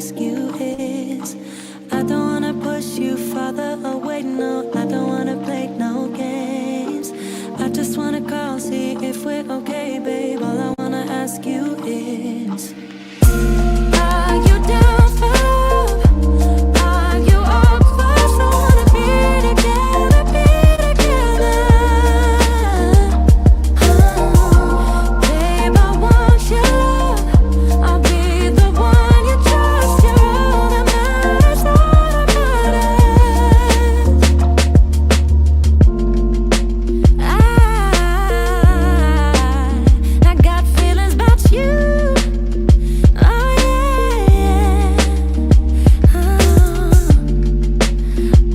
ask you is, I don't wanna push you farther away, no, I don't wanna play no games. I just wanna call, see if we're okay, babe. All I wanna ask you is, are you down for love? Are you up for someone to be together, be together? Babe, I want your love. I'll be the one you trust. You're all that matters, all that matters. I got feelings about you. Oh yeah, yeah.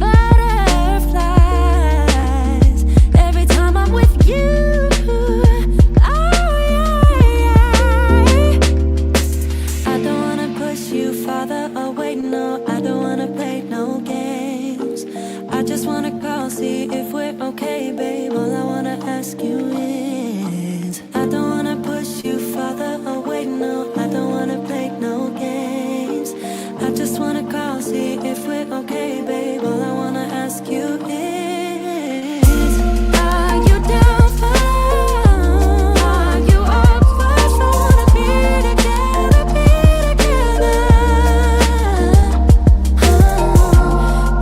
Butterflies every time I'm with you. Oh yeah. I don't wanna push you farther away, no, I don't wanna play no games. I just wanna call, see if we're okay, babe. All I wanna ask you is, I don't wanna push you farther away, no, I don't wanna play no games. I just wanna call, see if we're okay, babe. All I wanna ask you is, are you down for love? Are you up for someone to be together, be together?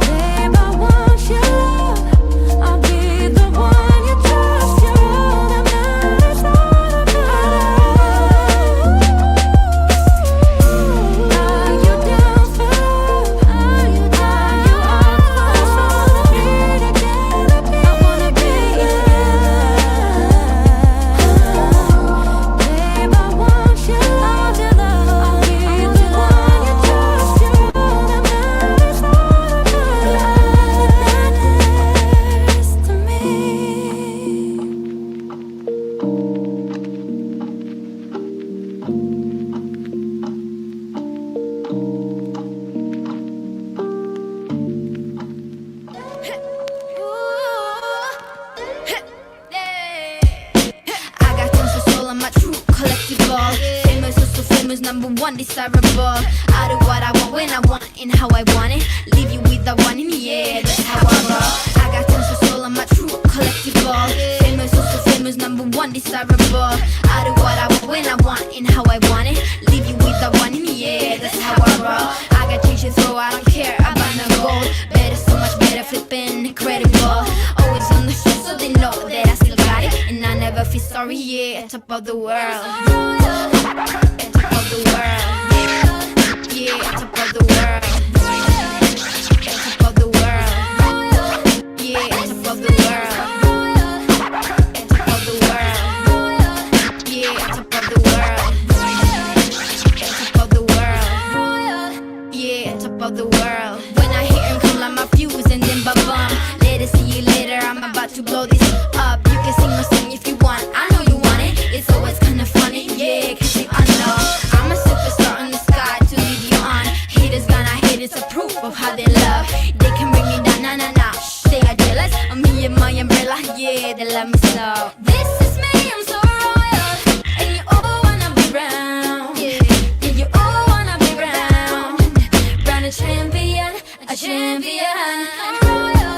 Babe, I want your love. I'll be the one you trust. You're all that matters, all that matters. Are you down for love? Are you up for someone to be together, be I wanna be Babe, I want your love, your love. I'll be the one you trust. You're all that matters, all that matters to me. I got tons of soul, I'm a true collectible. Famous, so famous, number one, desirable. I do what I want, when I want, and how I want it. Leave you with the one in the air, that's how I roll. I got tons of soul, I'm a true collectible. Famous, so famous, number one, desirable. I do what I want, when I want, and how I want it. Leave you with the one in the air, that's how I roll. I got change to throw, I don't care about no gold. Better, so much better, flipping, incredible. Always on the show, so they know that I still got it. And I never feel sorry, yeah, top of the world. Top of the world. Yeah, top of the world. Top of the world. Yeah, top of the world. Top of the world. Yeah, top of the world. Top of the world. Yeah, top of the world. When I hear him come like my fuse and then ba-bum. Later, see you later, I'm about to blow this up. You can sing my song if you want, I know you want it. It's always kinda funny, yeah, cause you know I'm a superstar in the sky to lead you on. Haters gonna hate, it's a proof of how they love. They can bring me down, nah, nah, nah. They are jealous of me and my umbrella, yeah, they love me so. This is me, I'm so royal, and you all wanna be round. Yeah, you all wanna be round. Round a champion, a champion. I'm royal,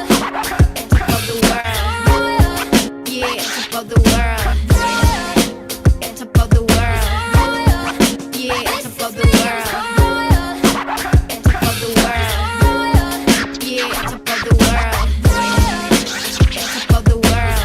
and top of the world. Yeah, top of the world. And top of the world. Yeah, top of the world. And top of the world. Yeah, top of the world. And top of the world.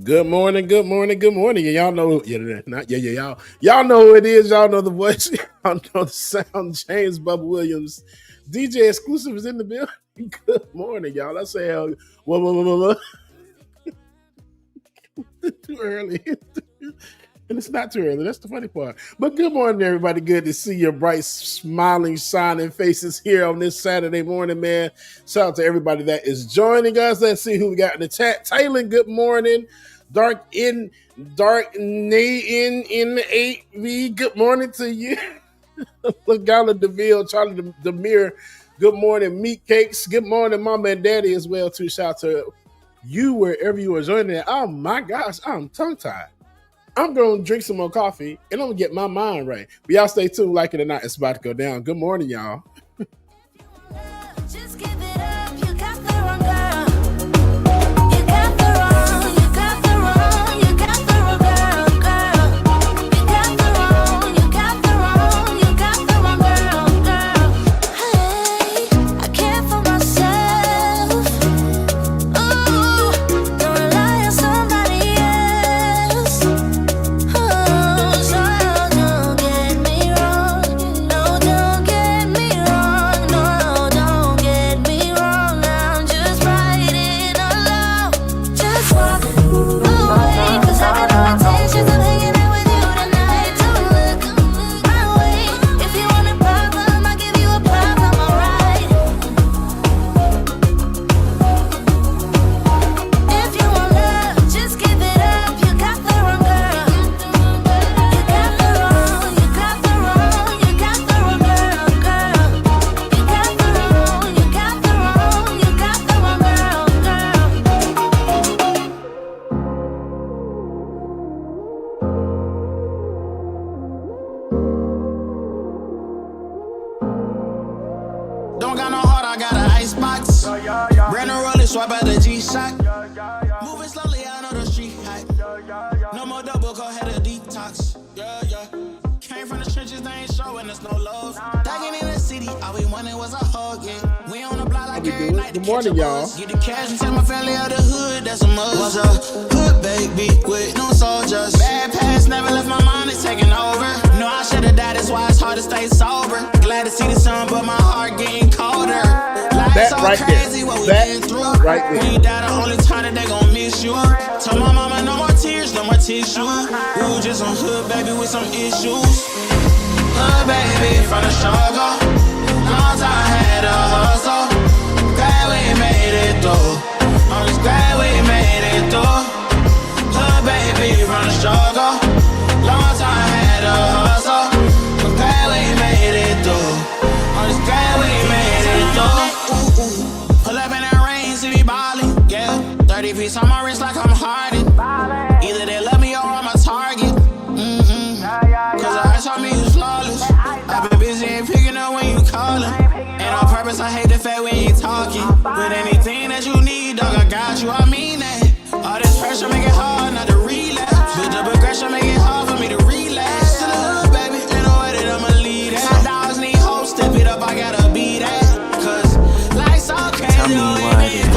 Good morning, good morning, good morning. Y'all know, y'all know who it is. Y'all know the voice. Y'all know the sound. James Bubba Williams, DJ Exclusive is in the building. Good morning, y'all. I say, whoa. Too early. And it's not too early. That's the funny part. But good morning, everybody. Good to see your bright, smiling, shining faces here on this Saturday morning, man. Shout out to everybody that is joining us. Let's see who we got in the chat. Taylor, good morning. Dark in 8V. Good morning to you. Lagala DeVille, Charlie Demir. Good morning, Meat Cakes. Good morning, Mama and Daddy as well, too. Shout out to you wherever you are joining. Oh my gosh, I'm tongue-tied. I'm going to drink some more coffee, and I'm going to get my mind right. But y'all stay tuned, like it or not, it's about to go down. Good morning, y'all. Just give it up, you got the wrong girl. You got the wrong, you got the wrong, you got the wrong girl, girl. You got the wrong, you got the wrong, you got the wrong girl, girl. Hey, I care for myself. Ooh, don't rely on somebody else. Oh, so don't get me wrong. No, don't get me wrong. No, don't get me wrong. I'm just writing aloud. Just walk away, 'cause I got no intentions of hanging out with you tonight. Don't look my way. If you want a problem, I'll give you a problem, alright. If you want love, just give it up. You got the wrong girl. You got the wrong, you got the wrong, you got the wrong girl, girl. You got the wrong, you got the wrong, you got the wrong girl, girl. Don't got no heart, I got an icebox. Brand new roller, swipe out the G-Shock. Moving slowly, I know the street hype. No more double, go ahead and detox. Yeah. Came from the trenches, they ain't showing us no love. Tagging in the city, all we wanted was a hug, yeah. We on the block like every night. Good morning, y'all. Get the cash and tell my family out the hood, that's a must. Was a hood baby with no soldiers. Bad past never left my mind, it's taking over. No, I should've died, that's why it's hard to stay sober. Glad to see the sun, but my heart getting colder. Life's so right crazy, there. what we That been through. right there. When you die, the only time that they gon' miss you. Tell my mama no more tears, no more tissue. Ooh, just some hood baby with some issues. Hood baby from the struggle. Long time had to hustle. Glad we made it through. I'm just glad we made it through. Hood baby from the struggle. Long time had to hustle. But glad we made it through. I'm just glad we made it through. Pull up in that rain, city ballin', yeah. 30 piece on my wrist like I'm Harden. Either they love me or I'm a target. Cause I told me you flawless. I've been busy and picking up when you callin'. And on purpose, I hate the fact we ain't talking. But anything that you need, dog, I got you, I mean that. All this pressure make it hard not to relapse. Build up aggression, make it hard for me to relax. To the hood, baby, ain't no way that I'ma lead that. Some dogs need hope, step it up, I gotta be that. Cause life's so crazy, Tell me what it is.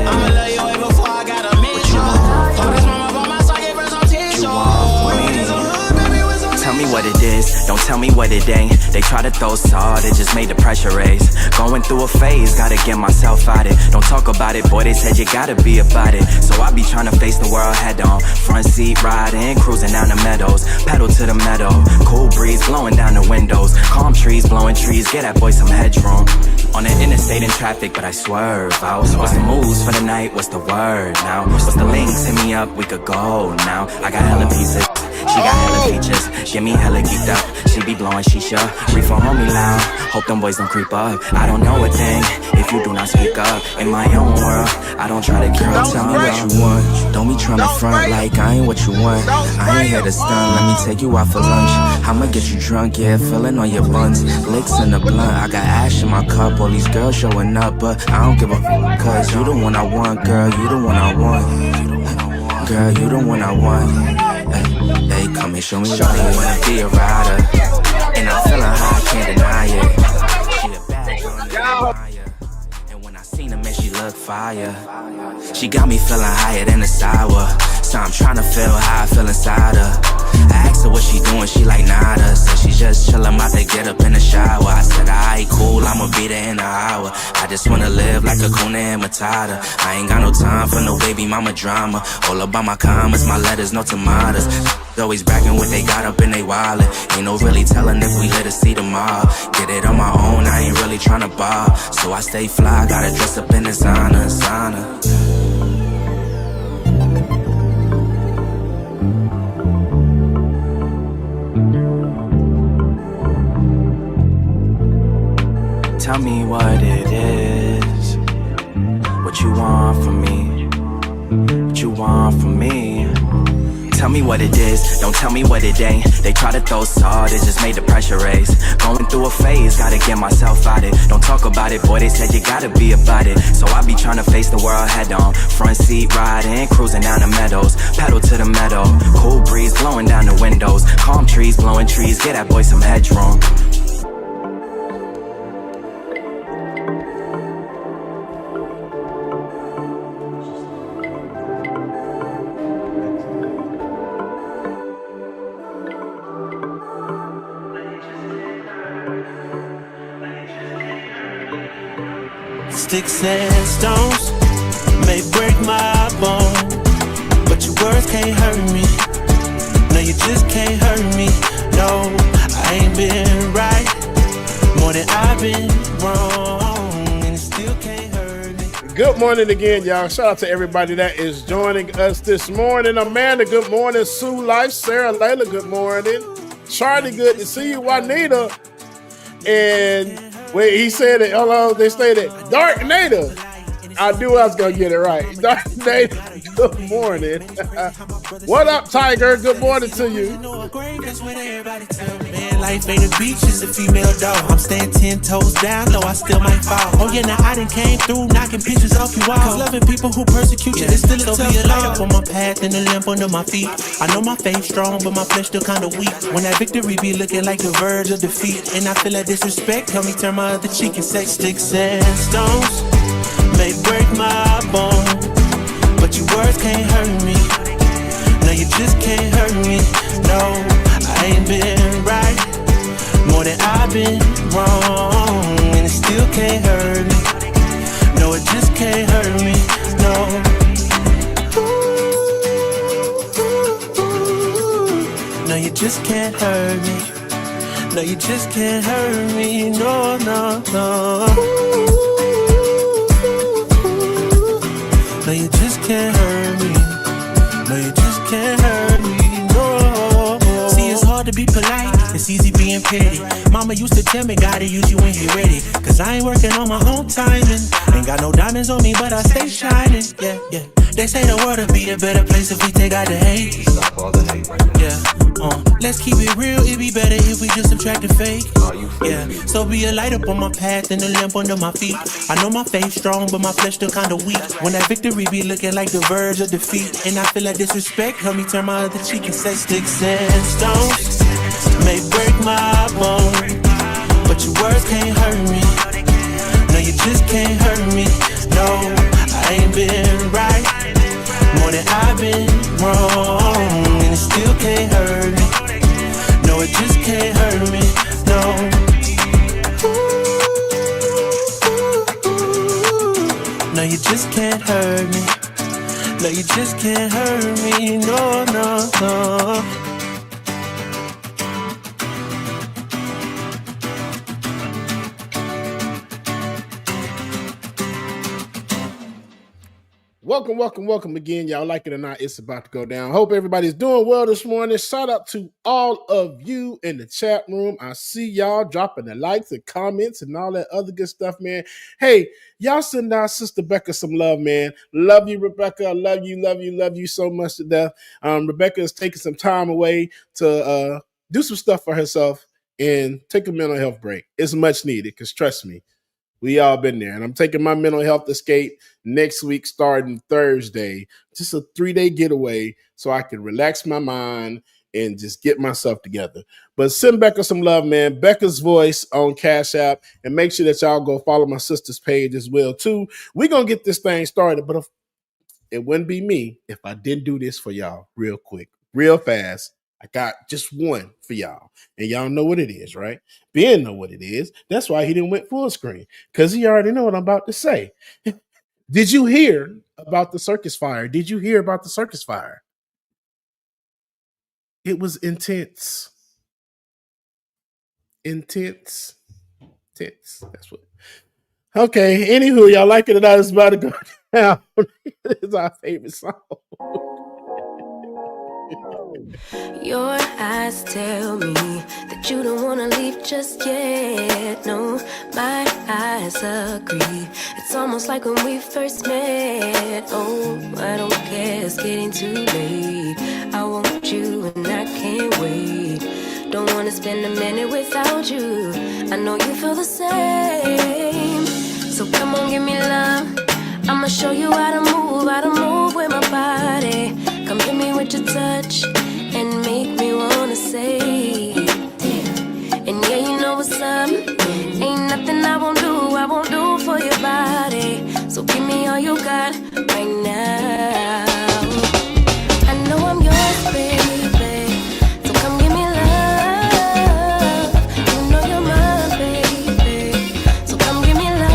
I'ma love you way before I gotta miss you. Hold this mama by my side, give her some tissue. We need some hood, baby, with some Tell me what it is, don't tell me what it ain't. They try to throw salt, it just made the pressure raise. Going through a phase, gotta get myself out it. Don't talk about it, boy, they said you gotta be about it. So I be trying to face the world head on. Front seat riding, cruising down the meadows. Pedal to the meadow, cool breeze blowing down the windows. Calm trees, blowing trees, get that boy some headroom. On the interstate in traffic, but I swerve out. What's the moves for the night, what's the word now? What's the links, hit me up, we could go now. I got hella pieces, she got hella features. Get me hella geeked up, she be blowing shisha. Reefer on me loud, hope them boys don't creep up. I don't know a thing, if you do not speak up. In my own world, I don't try to girl, tell me what you want. Don't be trying to front like I ain't what you want. I ain't here to stun, let me take you out for lunch. I'ma get you drunk, yeah, feeling on your buns. Licks in the blunt, I got ash in my cup. All these girls showing up, but I don't give a fuck. Cause you the one I want, girl, you the one I want. Girl, you the one I want. Hey, come and show me why you wanna be a rider. And I'm feeling high, I can't deny it. She a bad girl, admire. And when I seen her, man, she look fire. She got me feeling higher than a sour. So I'm tryna feel how I feel inside her. I asked her what she doing, she like nada. Said she just chillin', about to get up in the shower. I said, alright, cool, I'ma be there in an hour. I just wanna live like a Kuna and Matata. I ain't got no time for no baby mama drama. All about my comments, my letters, no tomatoes. Always bragging what they got up in they wallet. Ain't no really telling if we let to see tomorrow. Get it on my own, I ain't really tryna bar. So I stay fly, gotta dress up in designer. Tell me what it is, what you want from me, what you want from me. Tell me what it is, don't tell me what it ain't. They try to throw salt, it just made the pressure raise. Going through a phase, gotta get myself out it. Don't talk about it, boy, they said you gotta be about it. So I be trying to face the world head on. Front seat riding, cruising down the meadows. Pedal to the meadow, cool breeze blowing down the windows. Calm trees, blowing trees, get that boy some headroom. Sticks and stones may break my bone, but your words can't hurt me. No, you just can't hurt me. No, I ain't been right more than I've been wrong, and it still can't hurt me. Good morning again, y'all. Shout out to everybody that is joining us this morning. Amanda, good morning. Sue Life, Sarah, Layla, good morning. Charlie, good to see you. Juanita, and wait, he said it. Hello, they stated Dark Native. I knew I was gonna get it right. Dark Native, good morning. What up, Tiger? Good morning to you. Man, life ain't a beach, it's a female dog. I'm staying 10 toes down, though I still might fall. Oh yeah, now I done came through, knocking pictures off you all. Cause loving people who persecute you, it's still a tough light up on my path and a lamp under my feet. I know my faith strong, but my flesh still kinda weak. When that victory be looking like the verge of defeat, and I feel that disrespect, help me turn my other cheek and say sticks and stones may break my bone, but your words can't hurt me. No, you just can't hurt me. No, I ain't been right more than I've been wrong, and it still can't hurt me. No, it just can't hurt me. No. No, you just can't hurt me. No, you just can't hurt me. No, no, no. No, you just can't hurt me. No, you just can't hurt me. No. See, it's hard to be polite. It's easy being petty. Mama used to tell me, gotta use you when you're ready. Cause I ain't working on my own timing. Ain't got no diamonds on me, but I stay shining. Yeah, yeah. They say the world would be a better place if we take out the hate. Stop all the hate right now. Yeah. Let's keep it real, it'd be better if we just subtract the fake. Yeah, so be a light up on my path and a lamp under my feet. I know my faith strong, but my flesh still kinda weak. When that victory be looking like the verge of defeat, and I feel like disrespect, help me turn my other cheek and say sticks and stones may break my bone, but your words can't hurt me. No, you just can't hurt me. No, I ain't been right more than I've been wrong, and it still can't hurt me. No, it just can't hurt me. No. No, you just can't hurt me. No, you just can't hurt me. No, no, no. Welcome again, y'all. Like it or not, it's about to go down. Hope everybody's doing well this morning. Shout out to all of you in the chat room. I see y'all dropping the likes and comments and all that other good stuff, man. Hey, y'all send our sister Becca some love, man. Love you, Rebecca. I love you so much to death. Rebecca is taking some time away to do some stuff for herself and take a mental health break. It's much needed, because trust me, we all been there. And I'm taking my mental health escape next week, starting Thursday. Just a 3-day getaway so I can relax my mind and just get myself together. But send Becca some love, man. Becca's Voice on Cash App. And make sure that y'all go follow my sister's page as well, too. We're going to get this thing started. But it wouldn't be me if I didn't do this for y'all real quick, real fast. I got just one for y'all. And y'all know what it is, right? Ben know what it is. That's why he didn't went full screen. Because he already know what I'm about to say. Did you hear about the circus fire? Did you hear about the circus fire? It was intense. Intense. That's what. Okay, anywho, y'all like it or not, it's about to go down. It's our favorite song. Your eyes tell me that you don't wanna leave just yet. No, my eyes agree. It's almost like when we first met. Oh, I don't care, it's getting too late. I want you and I can't wait. Don't wanna spend a minute without you. I know you feel the same. So come on, give me love. I'ma show you how to move with my body. Come hit me with your touch and make me wanna say, damn. And yeah, you know what's up. Ain't nothing I won't do for your body. So give me all you got right now. I know I'm yours, baby. So come give me love. You know you're mine, baby. So come give me love.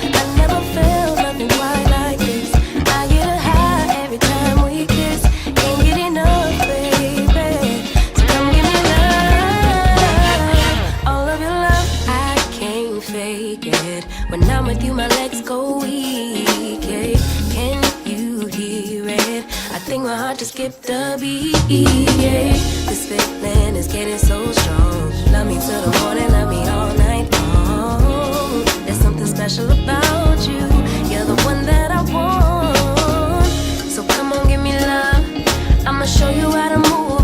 I never felt nothing quite like this. I get a high every time we kiss. Can't get enough, baby. So come give me love. All of your love, I can't fake it. When I'm with you, my legs go weak. Yeah. Can you hear it? I think my heart just skipped a beat. Yeah. This feeling is getting so strong. Love me till the morning, love me all night long. There's something special about you. You're the one that I want. So come on, give me love. I'ma show you how to move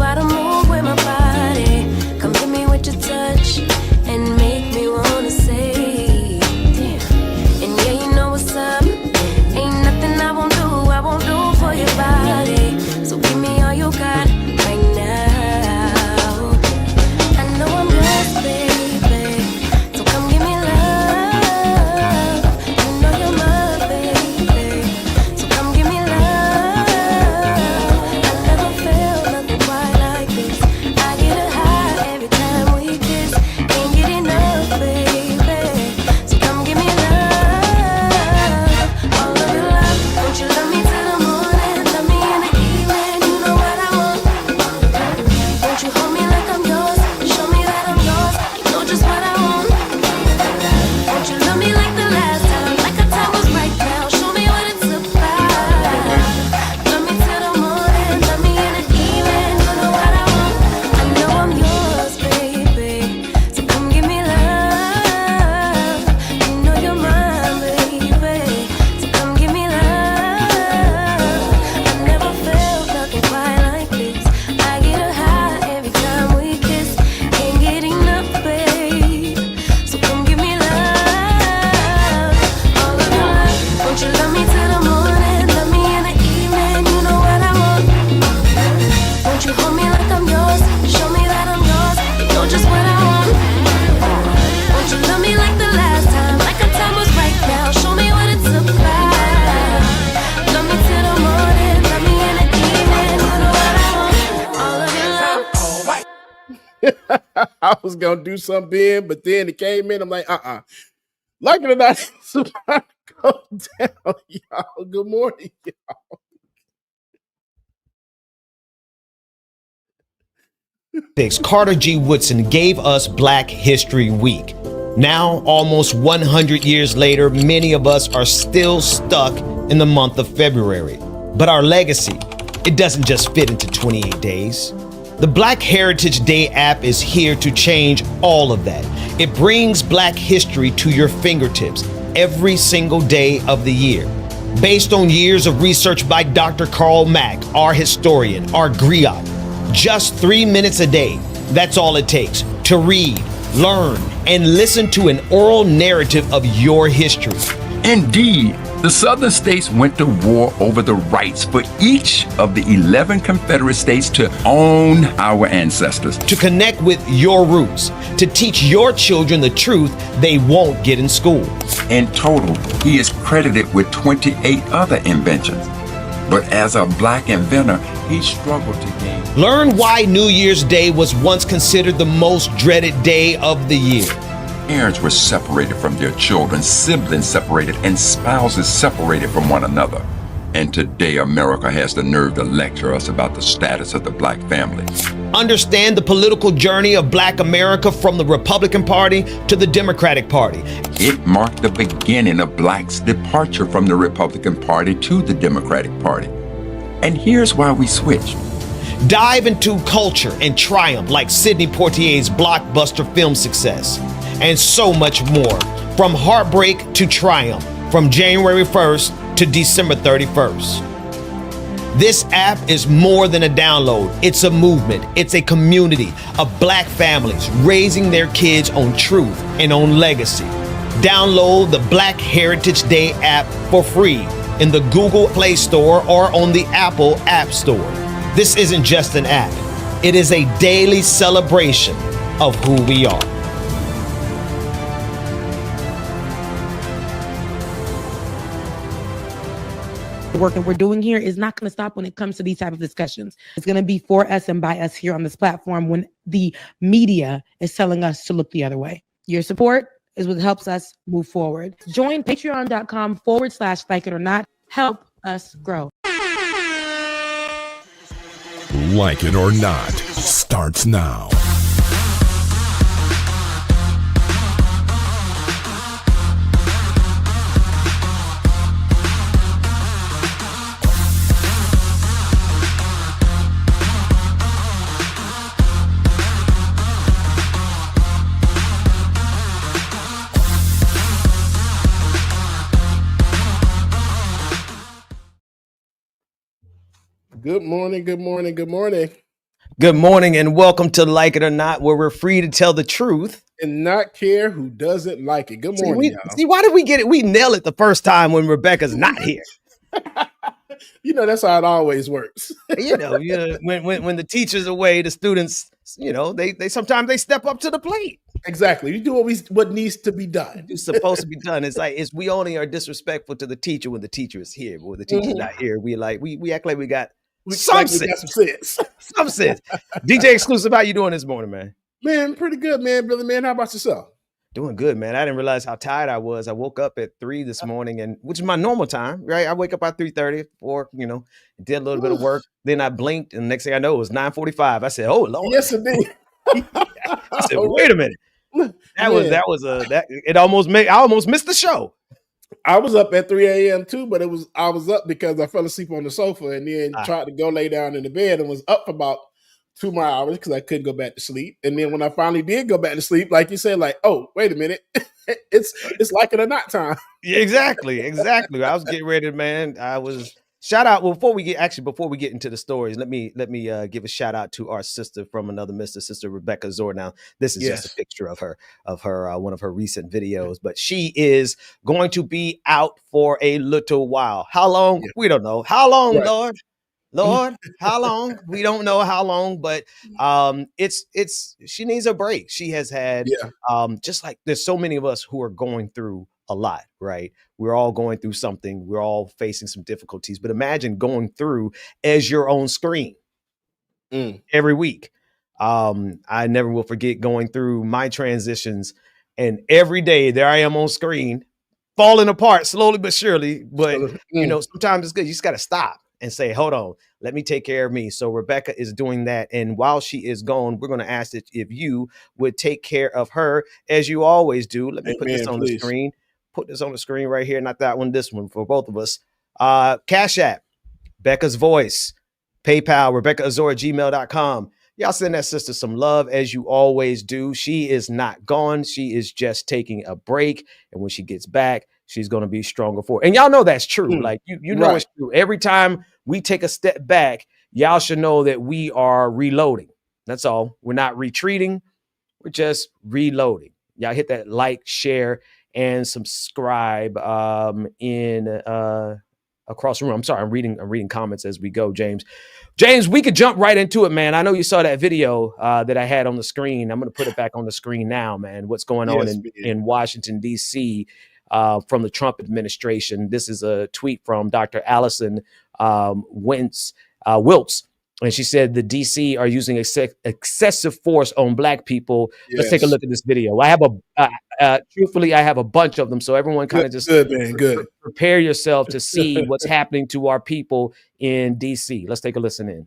with my body. Come hit me with your touch and make me wanna say, damn. And yeah, you know what's up. Ain't nothing I won't do for your body. So give me all you got right now. I know I'm yours, baby. So come give me love. You know you're mine, baby. So come give me love. I never felt nothing quite like this. I get a high every time we kiss. Can't get enough, baby. So come give me love. All of your love. Don't you love me till the morning? Love me in the evening. You know what I want. Won't you hold me like I'm yours? Show me that I'm yours. You know just what I want. Won't you love me like the last time? Like our time was right now. Show me what it's about. Love me till the morning. Love me in the evening. You know what I want. I know I'm yours, baby. So come give me love. You know you're mine, baby. So come give me love. I never felt nothing quite like this. I get a high every time we kiss. Can't get enough, babe. So come give me love. All of your love. Won't you love me till the morning? Love me in the evening. You know what I want. Won't you hold me like I'm yours? Show me that I'm yours. You know just what I want. Won't you love me like the last time? Like our time was right now. Show me what it's about. Love me till the morning. Love me in the evening. You know what I want. All of your love. I was gonna do something, but then it came in. I'm like, Like it or not, it's about to go down, y'all. Good morning, y'all. Carter G. Woodson gave us Black History Week. Now, almost 100 years later, many of us are still stuck in the month of February. But our legacy, it doesn't just fit into 28 days. The Black Heritage Day app is here to change all of that. It brings Black history to your fingertips every single day of the year. Based on years of research by Dr. Carl Mack, our historian, our griot, just 3 minutes a day, that's all it takes to read, learn, and listen to an oral narrative of your history. Indeed, The Southern states went to war over the rights for each of the 11 Confederate states to own our ancestors. To connect with your roots, to teach your children the truth they won't get in school. In total, he is credited with 28 other inventions. But as a black inventor, he struggled to gain. Learn why New Year's Day was once considered the most dreaded day of the year. Parents were separated from their children, siblings separated, and spouses separated from one another. And today, America has the nerve to lecture us about the status of the black family. Understand the political journey of black America from the Republican Party to the Democratic Party. It marked the beginning of blacks' departure from the Republican Party to the Democratic Party. And here's why we switched. Dive into culture and triumph like Sidney Poitier's blockbuster film success. And so much more. From heartbreak to triumph. From January 1st to December 31st. This app is more than a download. It's a movement. It's a community of black families raising their kids on truth and on legacy. Download the Black Heritage Day app for free in the Google Play Store or on the Apple App Store. This isn't just an app. It is a daily celebration of who we are. Work that we're doing here is not going to stop when it comes to these type of discussions. It's going to be for us and by us here on this platform when the media is telling us to look the other way. Your support is what helps us move forward. Join patreon.com/like it or not. Help us grow. Like It or Not starts now. Good morning, good morning, good morning. Good morning and welcome to Like It or Not, where we're free to tell the truth And not care who doesn't like it. Good morning, y'all. See, why did we get it? We nail it the first time when Rebecca's not here. You know, that's how it always works. When the teacher's away, the students, they sometimes they step up to the plate. Exactly. You do what needs to be done. It's supposed to be done. It's like we only are disrespectful to the teacher when the teacher is here. But when the teacher's not here, we act like we got some sense. Some sense. DJ Exclusive, how you doing this morning, man? Man, pretty good, man. Billy, man, how about yourself? Doing good, man. I didn't realize how tired I was. I woke up at 3 this morning, and which is my normal time, right? I wake up at 3:30 or, did a little bit of work. Then I blinked, and the next thing I know, it was 9:45. I said, "Oh Lord!" Yes, indeed. I said, "Wait a minute." I almost missed the show. I was up at 3 a.m. too, but I was up because I fell asleep on the sofa and then tried to go lay down in the bed and was up for about 2 more hours because I couldn't go back to sleep. And then when I finally did go back to sleep, like you said, like, oh, wait a minute, it's like it or not time. Yeah, exactly. I was getting ready, man. I was shout out. Well, before we get into the stories, let me give a shout out to our sister from another mister, Sister Rebecca Zor. Now, this is just a picture of her one of her recent videos, but she is going to be out for a little while. How long? Yeah. We don't know. How long, right. Lord, how long? We don't know how long, but she needs a break. She has had just like there's so many of us who are going through a lot, right? We're all going through something. We're all facing some difficulties, but imagine going through as your own screen every week. I never will forget going through my transitions, and every day there I am on screen, falling apart slowly but surely. But sometimes it's good. You just got to stop and say, hold on, let me take care of me. So Rebecca is doing that. And while she is gone, we're going to ask that if you would take care of her as you always do. Let me put this on the screen. Put this on the screen right here. Not that one, this one for both of us. Cash App, Becca's Voice, PayPal, RebeccaAzor@gmail.com. Y'all send that sister some love as you always do. She is not gone. She is just taking a break. And when she gets back, she's going to be stronger for it. And y'all know that's true. Like, you know, it's true. Every time we take a step back, y'all should know that we are reloading. That's all. We're not retreating. We're just reloading. Y'all hit that like, share, and subscribe in across the room. I'm sorry, I'm reading comments as we go, James. James, we could jump right into it, man. I know you saw that video that I had on the screen. I'm going to put it back on the screen now, man. What's going on in Washington, D.C. From the Trump administration. This is a tweet from Dr. Allison Wilkes. And she said the DC are using excessive force on Black people. Yes. Let's take a look at this video. I have truthfully, I have a bunch of them. So everyone kind of just prepare yourself to see what's happening to our people in DC. Let's take a listen in.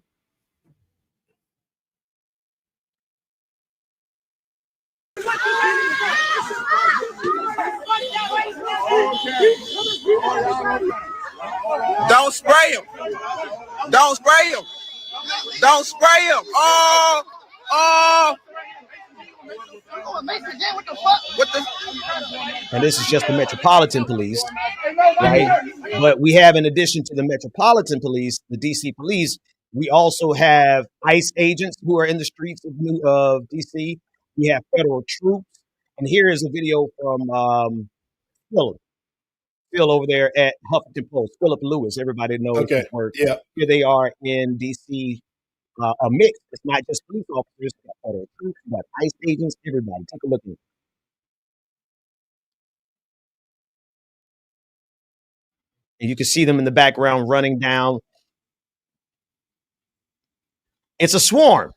Don't spray him. Don't spray him. Don't spray him. And this is just the Metropolitan Police, right? But we have, in addition to the Metropolitan Police, the DC Police, we also have ICE agents who are in the streets of DC. We have federal troops. And here is a video from Phil over there at Huffington Post, Philip Lewis. Everybody knows his work. Yeah. Here they are in DC, a mix. It's not just police officers, we got federal troops, we got ICE agents, everybody. Take a look at it. And you can see them in the background running down. It's a swarm.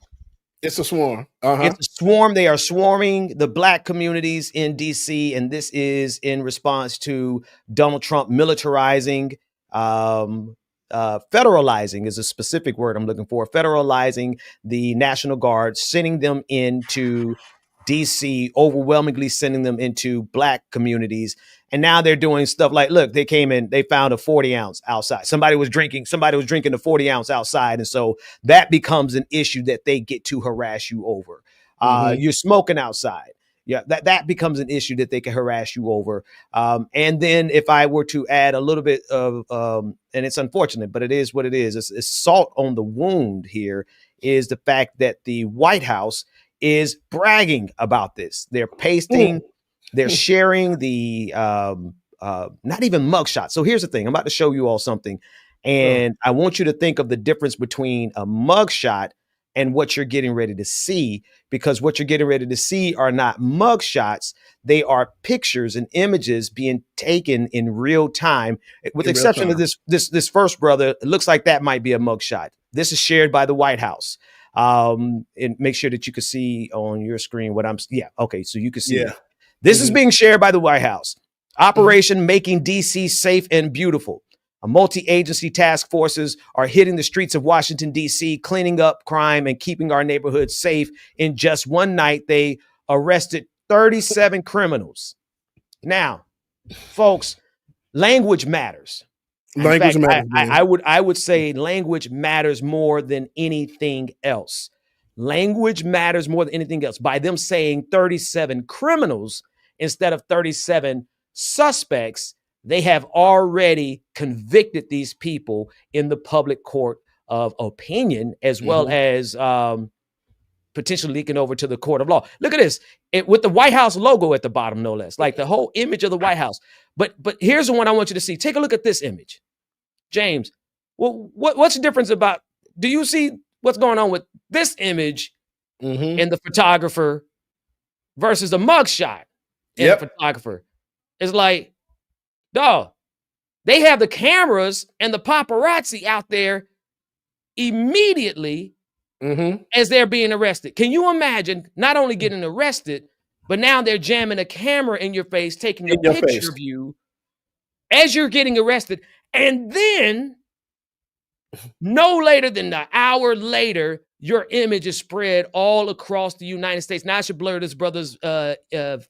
It's a swarm. It's a swarm. They are swarming the Black communities in DC, and this is in response to Donald Trump militarizing, federalizing is a specific word I'm looking for, federalizing the National Guard, sending them into DC, overwhelmingly sending them into Black communities. And now they're doing stuff like, look, they came in, they found a 40 ounce outside. Somebody was drinking a 40 ounce outside. And so that becomes an issue that they get to harass you over. You're smoking outside. Yeah, that becomes an issue that they can harass you over. And then if I were to add a little bit of, and it's unfortunate, but it is what it is. It's salt on the wound here is the fact that the White House is bragging about this. They're pasting, they're sharing the not even mugshots. So here's the thing. I'm about to show you all something. And I want you to think of the difference between a mugshot and what you're getting ready to see, because what you're getting ready to see are not mugshots. They are pictures and images being taken in real time, with the exception of this first brother. It looks like that might be a mugshot. This is shared by the White House. And make sure that you can see on your screen what I'm, okay. So you can see it. This is being shared by the White House. Operation Making DC Safe and Beautiful. A multi-agency task forces are hitting the streets of Washington, D.C., cleaning up crime and keeping our neighborhoods safe. In just one night, they arrested 37 criminals. Now, folks, language matters. Language matters. I would say language matters more than anything else. Language matters more than anything else. By them saying 37 criminals instead of 37 suspects, they have already convicted these people in the public court of opinion, as well as potentially leaking over to the court of law. Look at this, with the White House logo at the bottom, no less, like the whole image of the White House. But here's the one I want you to see. Take a look at this image, James. Well, what's the difference about? Do you see what's going on with this image and the photographer versus a mugshot and the photographer? It's like, dog, they have the cameras and the paparazzi out there immediately as they're being arrested. Can you imagine not only getting arrested, but now they're jamming a camera in your face, taking a picture of you as you're getting arrested. And then no later than an hour later, your image is spread all across the United States. Now I should blur this brother's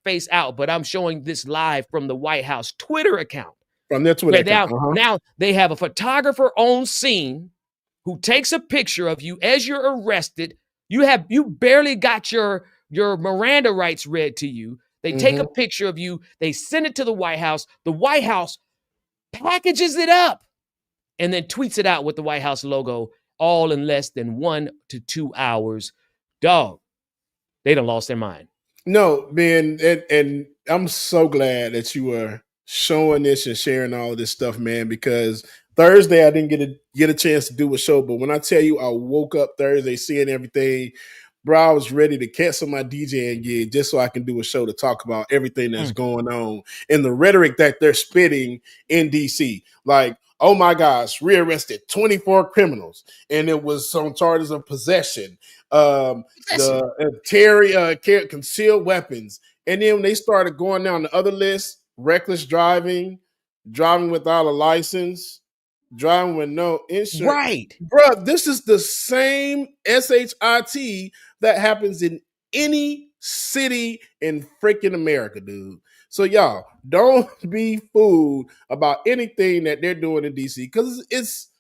face out, but I'm showing this live from the White House Twitter account. From their Twitter account. Now they have a photographer on scene who takes a picture of you as you're arrested. You barely got your Miranda rights read to you. They take a picture of you. They send it to the White House. The White House packages it up and then tweets it out with the White House logo, all in less than 1 to 2 hours. Dog, they done lost their mind. No, man, and I'm so glad that you are showing this and sharing all of this stuff, man, because Thursday I didn't get a chance to do a show, but when I tell you I woke up Thursday seeing everything, bro, I was ready to cancel my DJing gig just so I can do a show to talk about everything that's going on and the rhetoric that they're spitting in DC. Like, oh my gosh, rearrested 24 criminals, and it was on charges of possession, concealed weapons. And then when they started going down the other list, reckless driving, driving without a license, driving with no insurance. Right. Bruh, this is the same SHIT that happens in any city in freaking America, dude. So y'all, don't be fooled about anything that they're doing in DC because it's